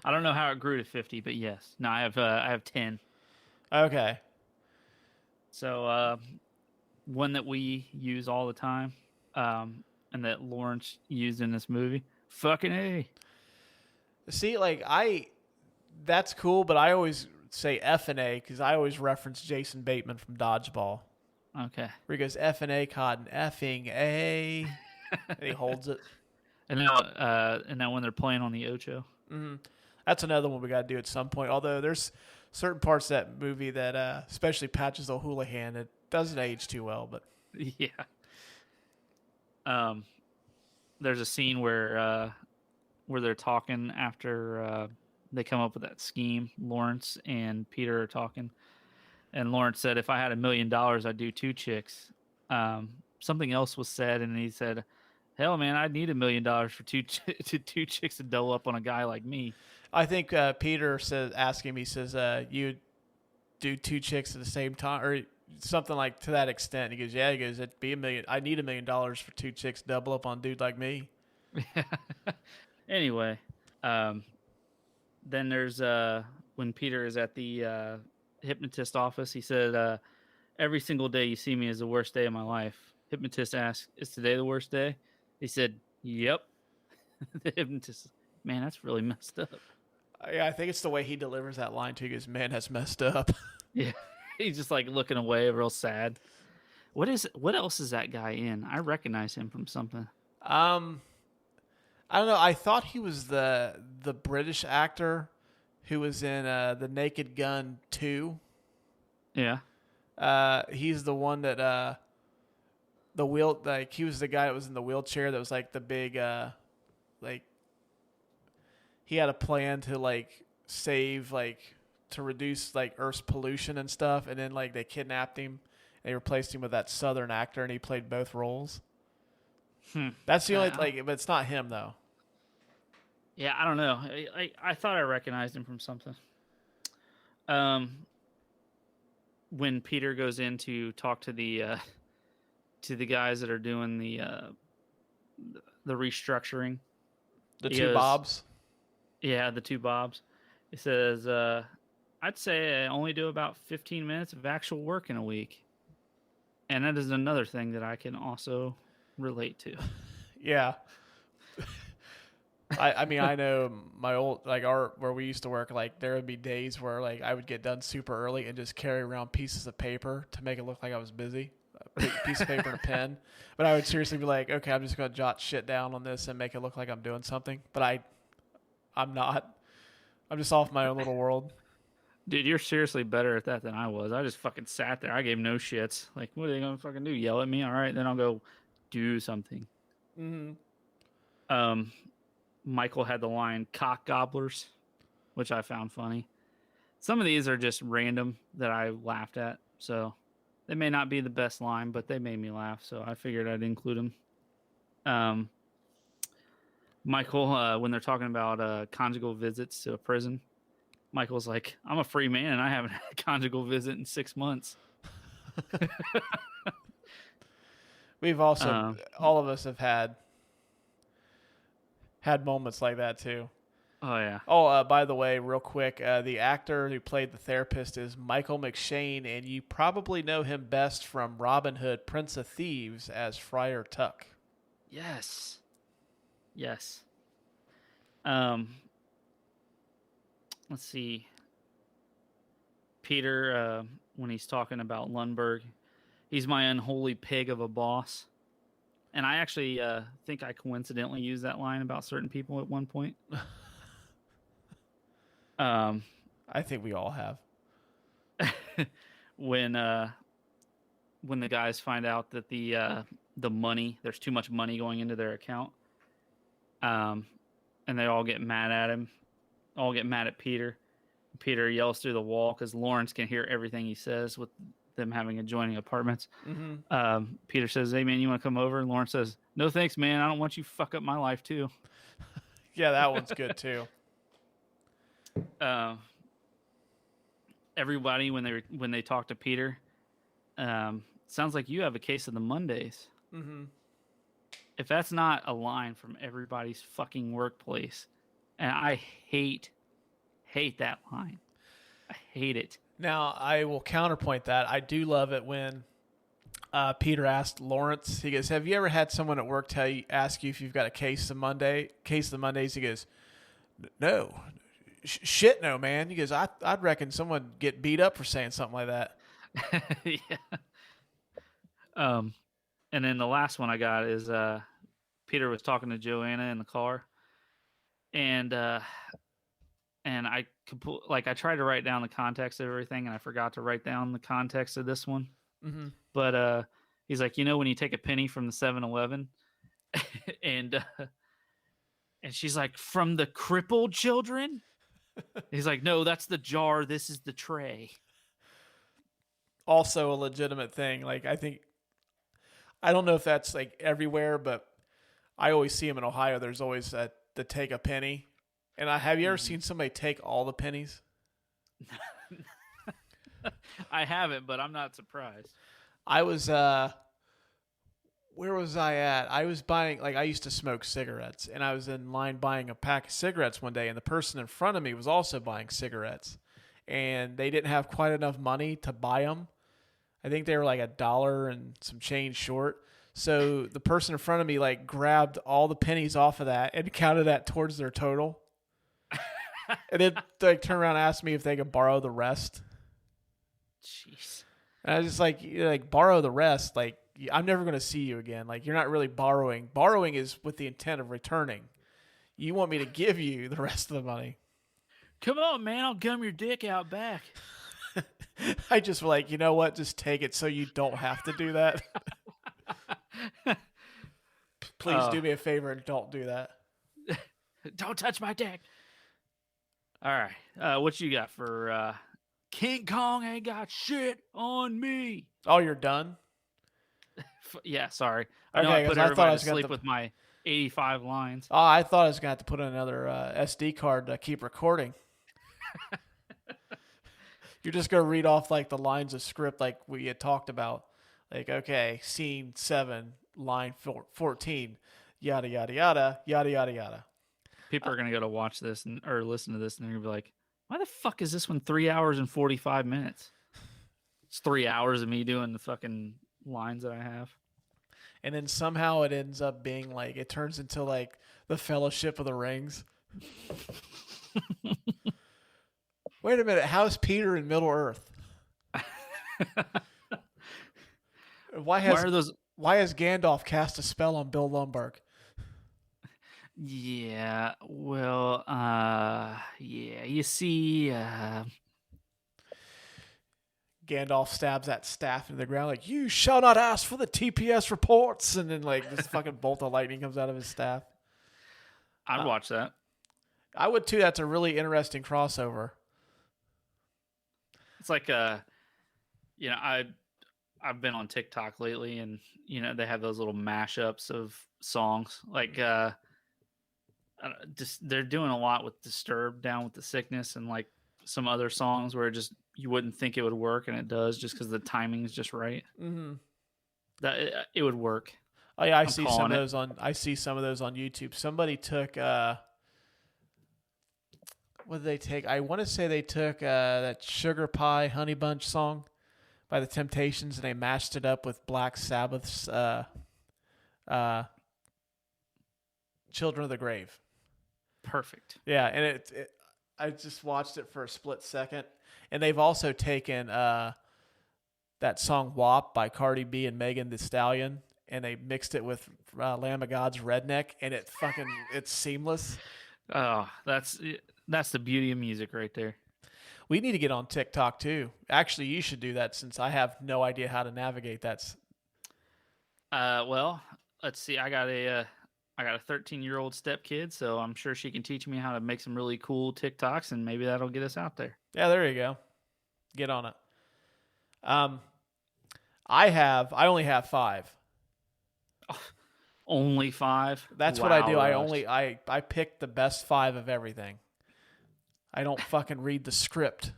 [SPEAKER 8] I don't know how it grew to 50, but yes. No, I have 10.
[SPEAKER 7] Okay.
[SPEAKER 8] So one that we use all the time, and that Lawrence used in this movie, fucking A.
[SPEAKER 7] See, that's cool, but I always say F and A because I always reference Jason Bateman from Dodgeball.
[SPEAKER 8] Okay.
[SPEAKER 7] Where he goes F and A cotton, effing A, and he holds it.
[SPEAKER 8] And now when they're playing on the Ocho.
[SPEAKER 7] Mm-hmm. That's another one we got to do at some point. Although there's certain parts of that movie that, especially Patches O'Houlihan, it doesn't age too well. But
[SPEAKER 8] yeah. There's a scene where they're talking after they come up with that scheme. Lawrence and Peter are talking, and Lawrence said, "If I had $1 million, I'd do 2 chicks." Something else was said, and he said, "Hell, man, I'd need $1 million for two chicks to double up on a guy like me."
[SPEAKER 7] I think Peter asking me says, "You do 2 chicks at the same time," or something like to that extent. He goes, "Yeah." He goes, "It'd be $1 million. I need $1 million for 2 chicks to double up on a dude like me."
[SPEAKER 8] Anyway, then there's when Peter is at the hypnotist office. He said, "Every single day you see me is the worst day of my life." Hypnotist asks, "Is today the worst day?" He said, "Yep." The hypnotist, man, that's really messed up.
[SPEAKER 7] Yeah, I think it's the way he delivers that line too. He goes, "Man, that's messed up."
[SPEAKER 8] Yeah, he's just like looking away, real sad. What else is that guy in? I recognize him from something.
[SPEAKER 7] I don't know. I thought he was the British actor who was in The Naked Gun 2.
[SPEAKER 8] Yeah.
[SPEAKER 7] He's the one that he was the guy that was in the wheelchair that was like the big he had a plan to save to reduce Earth's pollution and stuff, and then they kidnapped him and they replaced him with that Southern actor, and he played both roles. That's the only but it's not him though.
[SPEAKER 8] Yeah, I don't know. I thought I recognized him from something. When Peter goes in to talk to the guys that are doing the restructuring,
[SPEAKER 7] The two Bobs.
[SPEAKER 8] Yeah, the 2 Bobs. He says, "I'd say I only do about 15 minutes of actual work in a week," and that is another thing that I can also relate to.
[SPEAKER 7] Yeah. I mean, I know my old, where we used to work, there would be days where, I would get done super early and just carry around pieces of paper to make it look like I was busy. A piece of paper and a pen. But I would seriously be like, okay, I'm just going to jot shit down on this and make it look like I'm doing something. But I'm not. I'm just off my own little world.
[SPEAKER 8] Dude, you're seriously better at that than I was. I just fucking sat there. I gave no shits. What are they going to fucking do? Yell at me? All right, then I'll go do something.
[SPEAKER 7] Mm-hmm.
[SPEAKER 8] Michael had the line "cock gobblers," which I found funny. Some of these are just random that I laughed at, so they may not be the best line, but they made me laugh, so I figured I'd include them. Michael, when they're talking about conjugal visits to a prison, Michael's like, "I'm a free man and I haven't had a conjugal visit in 6 months."
[SPEAKER 7] We've also, all of us have had moments like that too.
[SPEAKER 8] Oh, yeah.
[SPEAKER 7] Oh, by the way, real quick, the actor who played the therapist is Michael McShane, and you probably know him best from Robin Hood, Prince of Thieves as Friar Tuck.
[SPEAKER 8] Yes. Let's see. Peter, when he's talking about Lundberg, he's my unholy pig of a boss. And I actually think I coincidentally used that line about certain people at one point.
[SPEAKER 7] I think we all have.
[SPEAKER 8] When the guys find out that the money, there's too much money going into their account, and they all get mad at him, all get mad at Peter. Peter yells through the wall because Lawrence can hear everything he says with them having adjoining apartments. Mm-hmm. Peter says, "Hey man, you want to come over?" And Lawrence says, "No thanks, man. I don't want you to fuck up my life too."
[SPEAKER 7] Yeah, that one's good too.
[SPEAKER 8] Everybody when they talk to Peter, sounds like you have a case of the Mondays.
[SPEAKER 7] Mm-hmm.
[SPEAKER 8] If that's not a line from everybody's fucking workplace, and I hate that line. I hate it.
[SPEAKER 7] Now, I will counterpoint that. I do love it when Peter asked Lawrence, he goes, "Have you ever had someone at work ask you if you've got a case of the Mondays?" He goes, "No. Shit, no, man." He goes, I'd reckon someone get beat up for saying something like that.
[SPEAKER 8] Yeah. And then the last one I got is Peter was talking to Joanna in the car, and I I tried to write down the context of everything, and I forgot to write down the context of this one.
[SPEAKER 7] Mm-hmm.
[SPEAKER 8] But he's like, when you take a penny from the 7-Eleven, and she's like, "From the crippled children?" He's like, "No, that's the jar. This is the tray."
[SPEAKER 7] Also a legitimate thing. Like, I don't know if that's like everywhere, but I always see them in Ohio. There's always the take a penny. And have you ever seen somebody take all the pennies?
[SPEAKER 8] I haven't, but I'm not surprised.
[SPEAKER 7] I was, where was I at? I was buying, I used to smoke cigarettes, and I was in line buying a pack of cigarettes one day, and the person in front of me was also buying cigarettes, and they didn't have quite enough money to buy them. I think they were like $1 and some change short. So the person in front of me grabbed all the pennies off of that and counted that towards their total. And then turned around and asked me if they could borrow the rest.
[SPEAKER 8] Jeez.
[SPEAKER 7] And I was just borrow the rest. I'm never going to see you again. You're not really borrowing. Borrowing is with the intent of returning. You want me to give you the rest of the money.
[SPEAKER 8] Come on, man. I'll gum your dick out back.
[SPEAKER 7] I just you know what? Just take it so you don't have to do that. Please do me a favor and don't do that.
[SPEAKER 8] Don't touch my dick. All right. What you got for King Kong ain't got shit on me?
[SPEAKER 7] Oh, you're done?
[SPEAKER 8] Yeah, sorry. I know
[SPEAKER 7] Okay,
[SPEAKER 8] I put
[SPEAKER 7] 'cause
[SPEAKER 8] everybody
[SPEAKER 7] I was
[SPEAKER 8] to
[SPEAKER 7] gonna
[SPEAKER 8] sleep with my 85 lines.
[SPEAKER 7] Oh, I thought I was going to have to put in another SD card to keep recording. You're just going to read off the lines of script like we had talked about. Okay, scene 7, line 14, yada, yada, yada, yada, yada, yada.
[SPEAKER 8] People are going to go to watch this or listen to this, and they're going to be like, why the fuck is this one 3 hours and 45 minutes? It's 3 hours of me doing the fucking lines that I have.
[SPEAKER 7] And then somehow it ends up being it turns into the Fellowship of the Rings. Wait a minute, how's Peter in Middle Earth? Why has Gandalf cast a spell on Bill Lumberg?
[SPEAKER 8] Yeah, well, you see,
[SPEAKER 7] Gandalf stabs that staff into the ground "You shall not ask for the TPS reports," and then this fucking bolt of lightning comes out of his staff.
[SPEAKER 8] I'd watch that.
[SPEAKER 7] I would too. That's a really interesting crossover.
[SPEAKER 8] It's like you know, I've been on TikTok lately, and you know they have those little mashups of songs. Like they're doing a lot with "Disturbed," "Down with the Sickness," and like some other songs where you wouldn't think it would work, and it does just because the timing is just right. Mm-hmm. That it would work.
[SPEAKER 7] Oh yeah, I see some of those on YouTube. Somebody took what did they take? I want to say they took that Sugar Pie Honey Bunch song by the Temptations, and they mashed it up with Black Sabbath's Children of the Grave.
[SPEAKER 8] Perfect.
[SPEAKER 7] Yeah, and I just watched it for a split second, and they've also taken that song "WAP" by Cardi B and Megan Thee Stallion, and they mixed it with Lamb of God's "Redneck," and it's seamless.
[SPEAKER 8] Oh, that's the beauty of music right there.
[SPEAKER 7] We need to get on TikTok too. Actually, you should do that since I have no idea how to navigate that.
[SPEAKER 8] Well, let's see. I got a 13-year-old stepkid, so I'm sure she can teach me how to make some really cool TikToks, and maybe that'll get us out there.
[SPEAKER 7] Yeah, there you go. Get on it. I only have 5.
[SPEAKER 8] Oh, only 5?
[SPEAKER 7] That's what I do. I pick the best 5 of everything. I don't fucking read the script.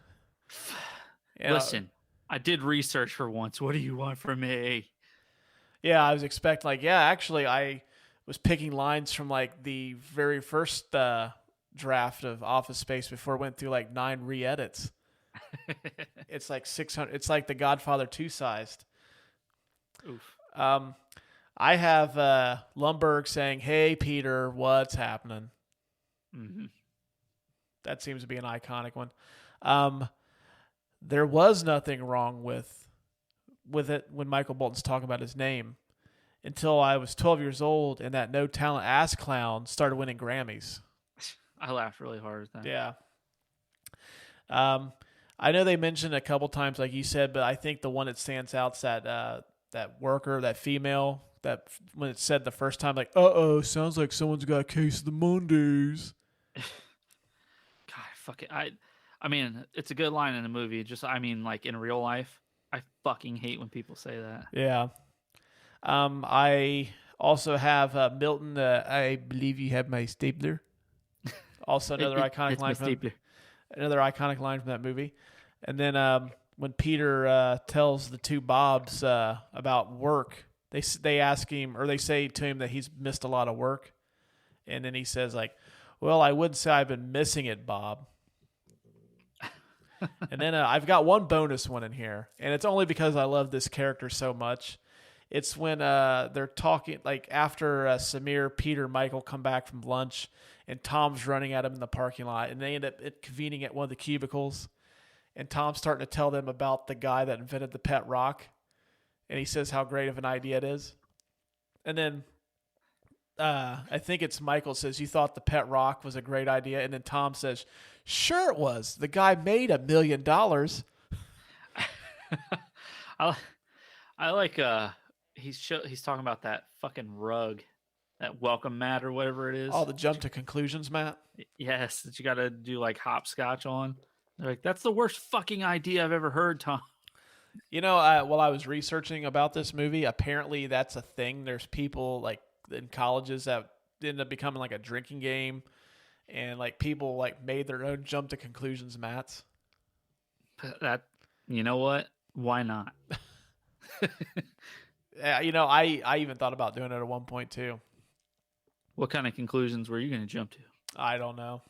[SPEAKER 8] Listen, I did research for once. What do you want from me?
[SPEAKER 7] Yeah, I was expecting actually I was picking lines from like the very first draft of Office Space before it went through like 9 re-edits. It's like 600. It's like The Godfather 2 sized.
[SPEAKER 8] Oof.
[SPEAKER 7] I have Lumberg saying, "Hey Peter, what's happening?"
[SPEAKER 8] Mm-hmm.
[SPEAKER 7] That seems to be an iconic one. There was nothing wrong with it when Michael Bolton's talking about his name until I was 12 years old and that no talent ass clown started winning Grammys.
[SPEAKER 8] I laughed really hard at that.
[SPEAKER 7] Yeah. I know they mentioned a couple times, like you said, but I think the one that stands out is that worker, that female, that when it said the first time, like, sounds like someone's got a case of the Mondays.
[SPEAKER 8] God, fuck it. I mean, it's a good line in the movie. Like in real life, I fucking hate when people say that.
[SPEAKER 7] Yeah. I also have Milton. I believe you have my stapler. Also, another iconic line from that movie. And then when Peter tells the two Bobs about work, they ask him, or they say to him that he's missed a lot of work, and then he says like, "Well, I wouldn't say I've been missing it, Bob." And then I've got one bonus one in here, and it's only because I love this character so much. It's when they're talking, like after Samir, Peter, Michael come back from lunch, and Tom's running at him in the parking lot, and they end up convening at one of the cubicles, and Tom's starting to tell them about the guy that invented the pet rock, and he says how great of an idea it is. And then I think it's Michael says, "You thought the pet rock was a great idea," and then Tom says, "Sure it was. The guy made $1 million."
[SPEAKER 8] I like he's talking about that fucking rug, that welcome mat or whatever it is.
[SPEAKER 7] Oh, the jump to conclusions mat?
[SPEAKER 8] Yes, that you got to do like hopscotch on. They're like, "That's the worst fucking idea I've ever heard, Tom."
[SPEAKER 7] You know, while I was researching about this movie, apparently that's a thing. There's people like in colleges that end up becoming like a drinking game, and like people like made their own jump to conclusions mats.
[SPEAKER 8] That, you know what? Why not?
[SPEAKER 7] You know, I even thought about doing it at one point too.
[SPEAKER 8] What kind of conclusions were you going to jump to?
[SPEAKER 7] I don't know.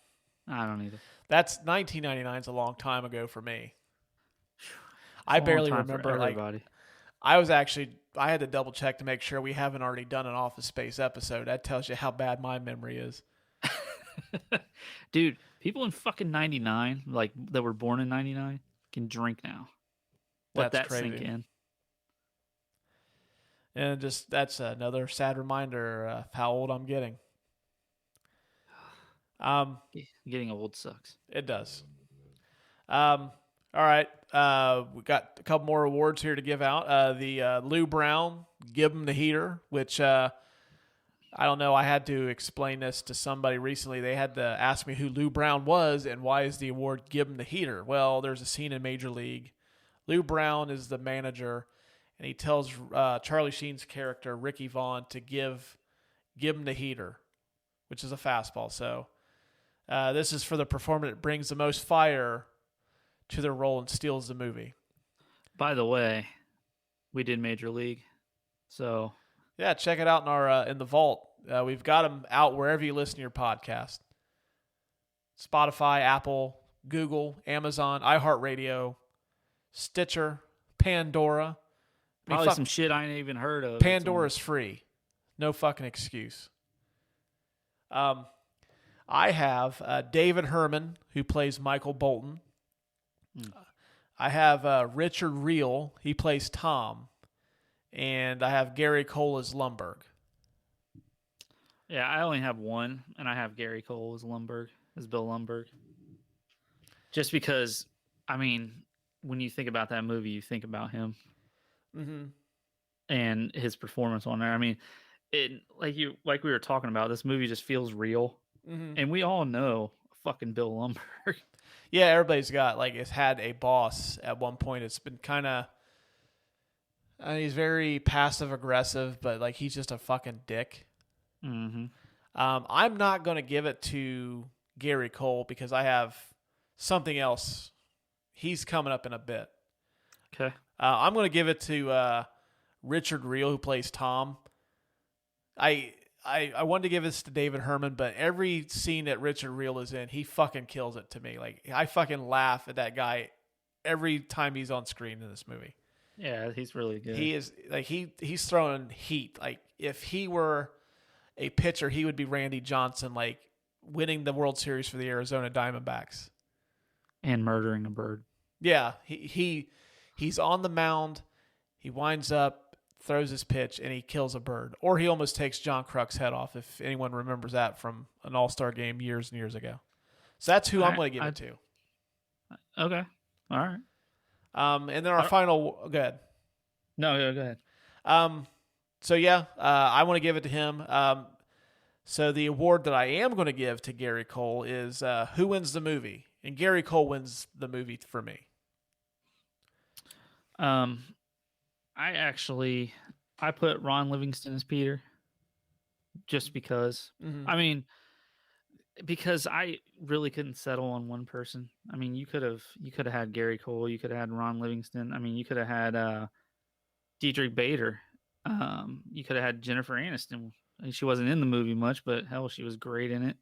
[SPEAKER 8] I don't either.
[SPEAKER 7] That's 1999 is a long time ago for me. I barely remember. Like, I had to double check to make sure we haven't already done an Office Space episode. That tells you how bad my memory is.
[SPEAKER 8] Dude, people in fucking 99, like that were born in 99, can drink now. Let that
[SPEAKER 7] crazy.
[SPEAKER 8] sink in.
[SPEAKER 7] And that's another sad reminder of how old I'm getting.
[SPEAKER 8] Getting old sucks.
[SPEAKER 7] It does. All right. We got a couple more awards here to give out. The Lou Brown, Give 'em the Heater, which I don't know. I had to explain this to somebody recently. They had to ask me who Lou Brown was and why is the award given to Heater. Well, there's a scene in Major League. Lou Brown is the manager, and he tells Charlie Sheen's character, Ricky Vaughn, to give him the Heater, which is a fastball. So this is for the performer that brings the most fire to their role and steals the movie.
[SPEAKER 8] By the way, we did Major League, so
[SPEAKER 7] yeah, check it out in the vault. We've got them out wherever you listen to your podcast: Spotify, Apple, Google, Amazon, iHeartRadio, Stitcher, Pandora.
[SPEAKER 8] Probably some shit I ain't even heard of.
[SPEAKER 7] Pandora's free. No fucking excuse. I have David Herman, who plays Michael Bolton. I have Richard Reel. He plays Tom. And I have Gary Cole as Lumberg.
[SPEAKER 8] Yeah, I only have one, and I have Gary Cole as Bill Lumberg. Just because, I mean, when you think about that movie, you think about him.
[SPEAKER 7] Mm-hmm.
[SPEAKER 8] And his performance on there. I mean, like we were talking about, this movie just feels real.
[SPEAKER 7] Mm-hmm.
[SPEAKER 8] And we all know fucking Bill Lumberg.
[SPEAKER 7] Yeah, everybody's it's had a boss at one point. It's been kind of, he's very passive aggressive, but like he's just a fucking dick.
[SPEAKER 8] Mm-hmm.
[SPEAKER 7] I'm not going to give it to Gary Cole because I have something else. He's coming up in a bit.
[SPEAKER 8] Okay.
[SPEAKER 7] I'm going to give it to Richard Reel, who plays Tom. I wanted to give this to David Herman, but every scene that Richard Reel is in, he fucking kills it to me. Like, I fucking laugh at that guy every time he's on screen in this movie.
[SPEAKER 8] Yeah, he's really good.
[SPEAKER 7] He is like he's throwing heat. Like, if he were a pitcher, he would be Randy Johnson, like winning the World Series for the Arizona Diamondbacks
[SPEAKER 8] and murdering a bird.
[SPEAKER 7] Yeah, he's on the mound. He winds up, throws his pitch, and he kills a bird. Or he almost takes John Kruk's head off, if anyone remembers that from an All-Star game years and years ago. So that's who I'm going to give it to.
[SPEAKER 8] Okay. All right.
[SPEAKER 7] And then our final... Go ahead.
[SPEAKER 8] No, go ahead.
[SPEAKER 7] So, yeah, I want to give it to him. So the award that I am going to give to Gary Cole is Who Wins the Movie? And Gary Cole wins the movie for me.
[SPEAKER 8] I put Ron Livingston as Peter just because. Mm-hmm. I mean, because I really couldn't settle on one person. I mean, you could have had Gary Cole, you could have had Ron Livingston. I mean, you could have had Diedrich Bader. You could have had Jennifer Aniston. She wasn't in the movie much, but hell, she was great in it.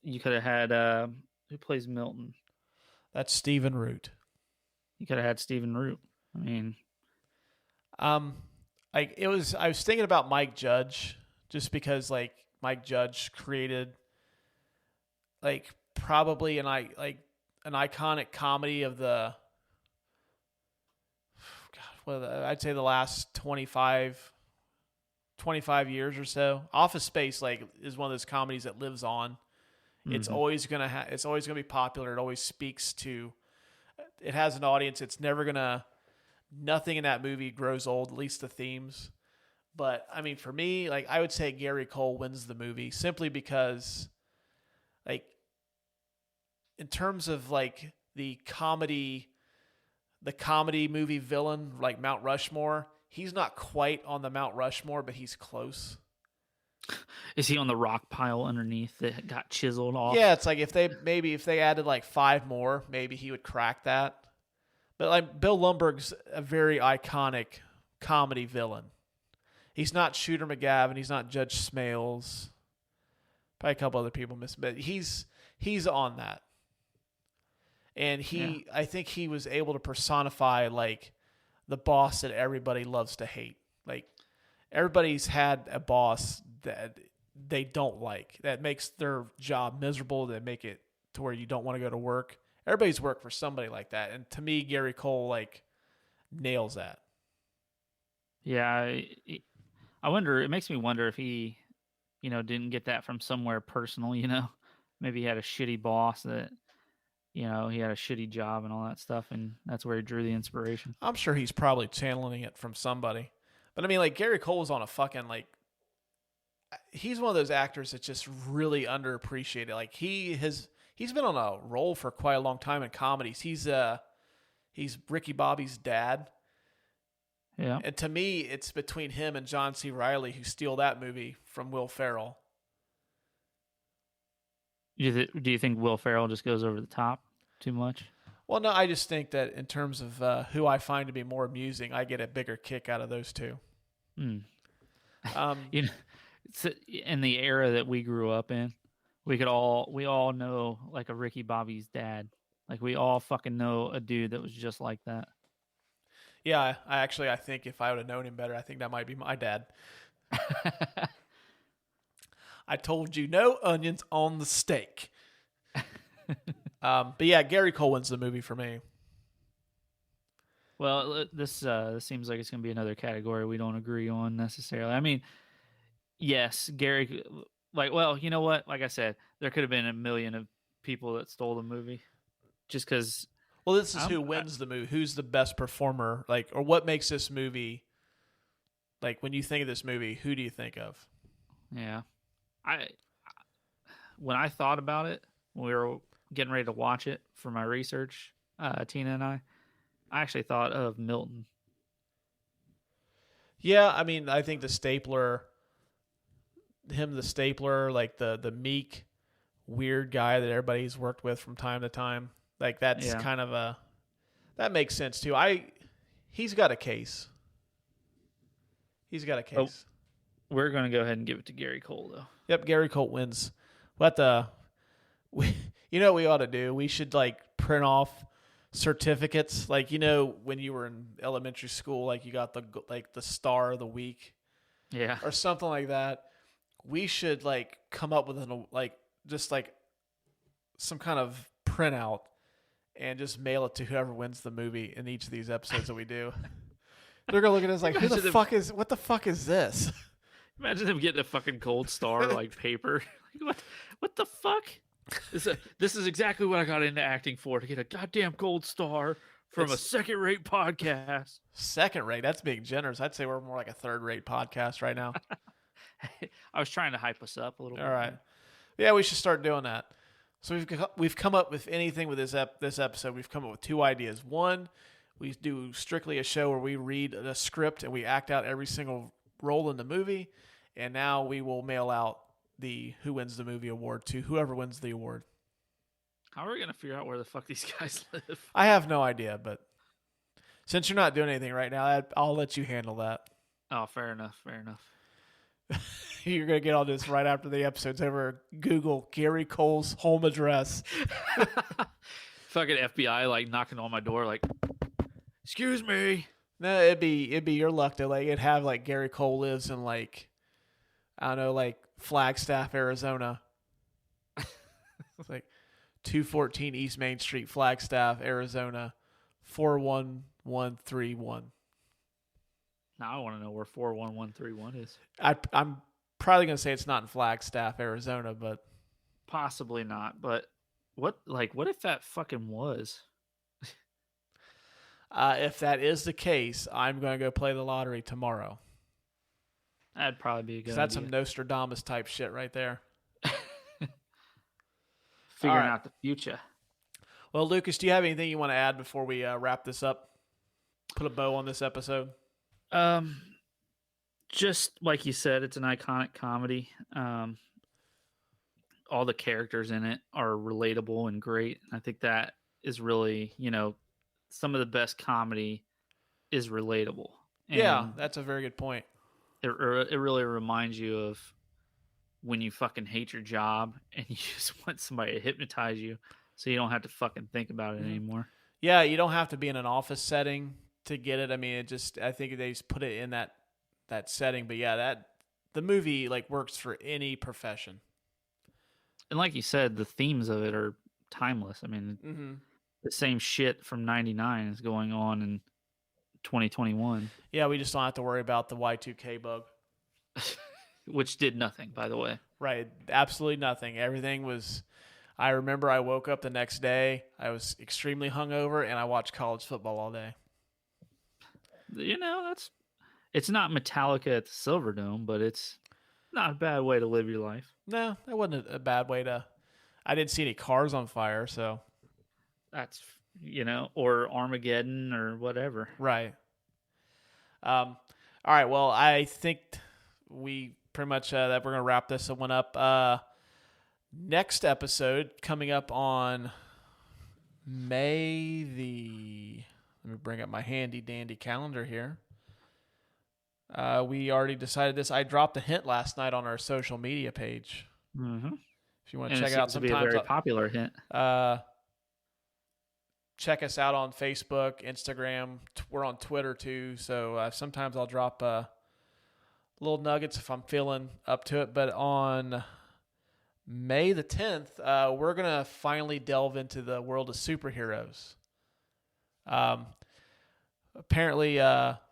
[SPEAKER 8] You could have had who plays Milton?
[SPEAKER 7] That's Stephen Root.
[SPEAKER 8] You could have had Stephen Root. I mean,
[SPEAKER 7] I was thinking about Mike Judge just because like Mike Judge created like probably an iconic comedy of the I'd say the last 25 years or so. Office Space is one of those comedies that lives on. Mm-hmm. It's always gonna be popular. It always speaks to. It has an audience. It's never gonna. Nothing in that movie grows old. At least the themes. But I mean, for me, I would say Gary Cole wins the movie simply because, in terms of the comedy movie villain, like Mount Rushmore, he's not quite on the Mount Rushmore, but he's close.
[SPEAKER 8] Is he on the rock pile underneath that got chiseled off?
[SPEAKER 7] Yeah, it's like if they added 5 more, maybe he would crack that. But Bill Lumberg's a very iconic comedy villain. He's not Shooter McGavin. He's not Judge Smales. Probably a couple other people missing, but he's on that. And I think he was able to personify the boss that everybody loves to hate. Everybody's had a boss that they don't like, that makes their job miserable, that make it to where you don't want to go to work. Everybody's worked for somebody like that. And to me, Gary Cole nails that.
[SPEAKER 8] Yeah. I wonder, it makes me wonder if he, didn't get that from somewhere personal, maybe he had a shitty boss that, he had a shitty job and all that stuff. And that's where he drew the inspiration.
[SPEAKER 7] I'm sure he's probably channeling it from somebody. But I mean, like Gary Cole was on a fucking he's one of those actors that's just really underappreciated. Like he's been on a role for quite a long time in comedies. He's Ricky Bobby's dad.
[SPEAKER 8] Yeah.
[SPEAKER 7] And to me, it's between him and John C. Reilly who steal that movie from Will Ferrell.
[SPEAKER 8] Do you think Will Ferrell just goes over the top too much?
[SPEAKER 7] Well, no, I just think that in terms of who I find to be more amusing, I get a bigger kick out of those two.
[SPEAKER 8] You know, in the era that we grew up in, we all know like a Ricky Bobby's dad. Like we all fucking know a dude that was just like that.
[SPEAKER 7] Yeah, I think if I would have known him better, I think that might be my dad. I told you no onions on the steak. But yeah, Gary Cole wins the movie for me.
[SPEAKER 8] Well, this seems like it's going to be another category we don't agree on necessarily. I mean, yes, Gary. Well, you know what? Like I said, there could have been a million of people that stole the movie, just because.
[SPEAKER 7] Well, this is who wins the movie. Who's the best performer? Or what makes this movie? Like when you think of this movie, who do you think of?
[SPEAKER 8] Yeah, when I thought about it, when we were getting ready to watch it for my research, Tina and I actually thought of Milton.
[SPEAKER 7] Yeah, I mean, I think the stapler, like the meek, weird guy that everybody's worked with from time to time. Like that's kind of that makes sense too. He's got a case. He's got a case.
[SPEAKER 8] Oh, we're going to go ahead and give it to Gary Cole though.
[SPEAKER 7] Yep, Gary Cole wins. What you know what we ought to do? We should print off certificates. When you were in elementary school, you got the star of the week.
[SPEAKER 8] Yeah.
[SPEAKER 7] Or something like that. We should come up with some kind of printout and just mail it to whoever wins the movie in each of these episodes that we do. They're going to look at us like, what the fuck is this?
[SPEAKER 8] Imagine them getting a fucking gold star paper. What the fuck? This is exactly what I got into acting for, to get a goddamn gold star from a second-rate podcast.
[SPEAKER 7] Second-rate? That's being generous. I'd say we're more like a third-rate podcast right now.
[SPEAKER 8] I was trying to hype us up a little bit.
[SPEAKER 7] All right. Yeah, we should start doing that. So we've come up with anything with this episode. We've come up with two ideas. One, we do strictly a show where we read a script and we act out every single role in the movie. And now we will mail out the Who Wins the Movie award to whoever wins the award.
[SPEAKER 8] How are we going to figure out where the fuck these guys live?
[SPEAKER 7] I have no idea, but since you're not doing anything right now, I'll let you handle that.
[SPEAKER 8] Oh, fair enough.
[SPEAKER 7] You're going to get all this right after the episode's over. Google Gary Cole's home address.
[SPEAKER 8] Fucking FBI knocking on my door excuse me.
[SPEAKER 7] No, it'd be your luck to it'd have Gary Cole lives in I don't know, Flagstaff, Arizona. It's 214 East Main Street, Flagstaff, Arizona, 41131.
[SPEAKER 8] Now I want to know where 41131 is.
[SPEAKER 7] I'm probably going to say it's not in Flagstaff, Arizona, but
[SPEAKER 8] possibly not. But what if that fucking was?
[SPEAKER 7] If that is the case, I'm going to go play the lottery tomorrow.
[SPEAKER 8] That'd probably be a good idea.
[SPEAKER 7] That's some Nostradamus type shit right there.
[SPEAKER 8] Figuring out the future.
[SPEAKER 7] Well, Lucas, do you have anything you want to add before we wrap this up? Put a bow on this episode.
[SPEAKER 8] Just like you said, it's an iconic comedy. All the characters in it are relatable and great. I think that is really, some of the best comedy is relatable. And
[SPEAKER 7] yeah, that's a very good point.
[SPEAKER 8] It really reminds you of when you fucking hate your job and you just want somebody to hypnotize you so you don't have to fucking think about it anymore.
[SPEAKER 7] Yeah, you don't have to be in an office setting to get it. I mean, I think they just put it in that setting. But yeah, the movie works for any profession.
[SPEAKER 8] And like you said, the themes of it are timeless. I mean, the same shit from 99 is going on in 2021.
[SPEAKER 7] Yeah, we just don't have to worry about the Y2K bug.
[SPEAKER 8] Which did nothing, by the way.
[SPEAKER 7] Right, absolutely nothing. Everything was... I remember I woke up the next day, I was extremely hungover, and I watched college football all day.
[SPEAKER 8] It's not Metallica at the Silverdome, but it's not a bad way to live your life.
[SPEAKER 7] No, that wasn't a bad way to. I didn't see any cars on fire, so
[SPEAKER 8] That's or Armageddon or whatever.
[SPEAKER 7] right. All right. Well, I think we pretty much that we're gonna wrap this one up. Next episode coming up on May the. Let me bring up my handy dandy calendar here. We already decided this. I dropped a hint last night on our social media page.
[SPEAKER 8] Mm-hmm.
[SPEAKER 7] If you want to check it out,
[SPEAKER 8] to be a very popular hint.
[SPEAKER 7] Check us out on Facebook, Instagram. We're on Twitter too. So sometimes I'll drop little nuggets if I'm feeling up to it. But on May the 10th, we're going to finally delve into the world of superheroes. Apparently,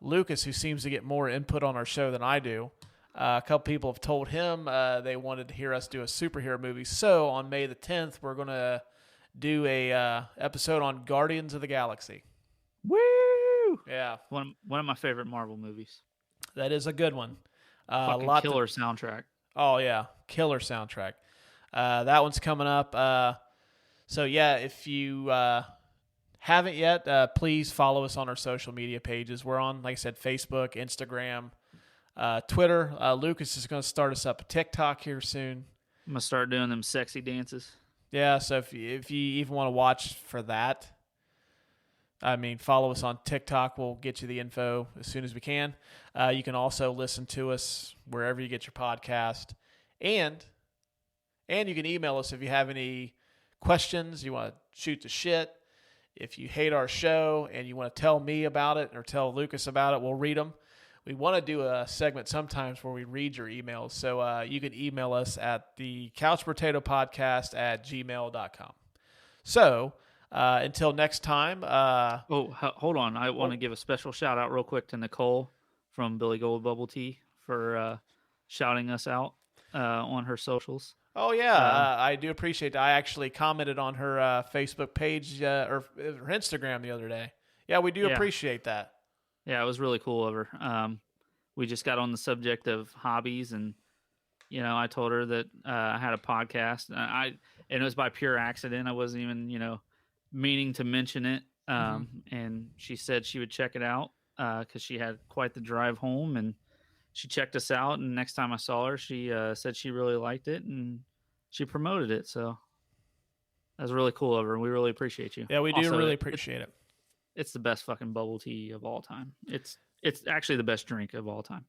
[SPEAKER 7] Lucas, who seems to get more input on our show than I do, a couple people have told him they wanted to hear us do a superhero movie. So on May the 10th, we're going to do a episode on Guardians of the Galaxy.
[SPEAKER 8] Woo!
[SPEAKER 7] Yeah.
[SPEAKER 8] One of my favorite Marvel movies.
[SPEAKER 7] That is a good one.
[SPEAKER 8] Fucking killer soundtrack.
[SPEAKER 7] Oh, yeah. Killer soundtrack. That one's coming up. So, yeah, if you haven't yet, please follow us on our social media pages. We're on, like I said, Facebook, Instagram, Twitter. Lucas is going to start us up a TikTok here soon.
[SPEAKER 8] I'm going to start doing them sexy dances.
[SPEAKER 7] Yeah, so if you even want to watch for that, I mean, follow us on TikTok. We'll get you the info as soon as we can. You can also listen to us wherever you get your podcast. And you can email us if you have any questions, you want to shoot the shit. If you hate our show and you want to tell me about it or tell Lucas about it, we'll read them. We want to do a segment sometimes where we read your emails. So you can email us at the couchbrotatopodcast@gmail.com. So until next time.
[SPEAKER 8] Hold on. I want to give a special shout out real quick to Nicole from Billy Gold Bubble Tea for shouting us out on her socials.
[SPEAKER 7] Oh, yeah. I do appreciate that. I actually commented on her Facebook page or her Instagram the other day. Yeah, we do appreciate that.
[SPEAKER 8] Yeah, it was really cool of her. We just got on the subject of hobbies, and I told her that I had a podcast, and it was by pure accident. I wasn't even meaning to mention it, and she said she would check it out because she had quite the drive home, and she checked us out. And next time I saw her, she said she really liked it, and she promoted it. So that was really cool of her, and we really appreciate you.
[SPEAKER 7] Yeah, we do also, really appreciate it.
[SPEAKER 8] It's the best fucking bubble tea of all time. It's actually the best drink of all time.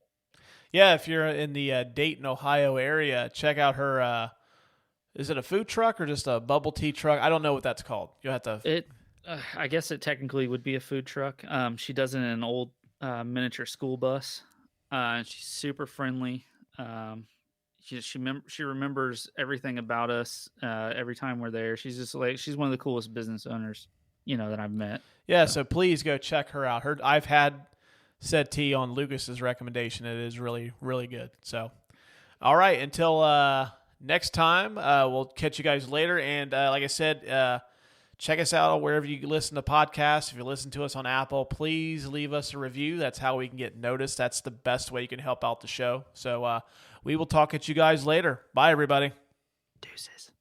[SPEAKER 7] Yeah, if you're in the Dayton, Ohio area, check out her. Is it a food truck or just a bubble tea truck? I don't know what that's called. You'll have to.
[SPEAKER 8] I guess it technically would be a food truck. She does it in an old miniature school bus. And she's super friendly. She remembers everything about us every time we're there. She's just she's one of the coolest business owners that I've met.
[SPEAKER 7] Yeah, so please go check her out. I've had said tea on Lucas's recommendation. It is really, really good. So, all right, until next time, we'll catch you guys later. And like I said, check us out wherever you listen to podcasts. If you listen to us on Apple, please leave us a review. That's how we can get noticed. That's the best way you can help out the show. So we will talk at you guys later. Bye, everybody.
[SPEAKER 8] Deuces.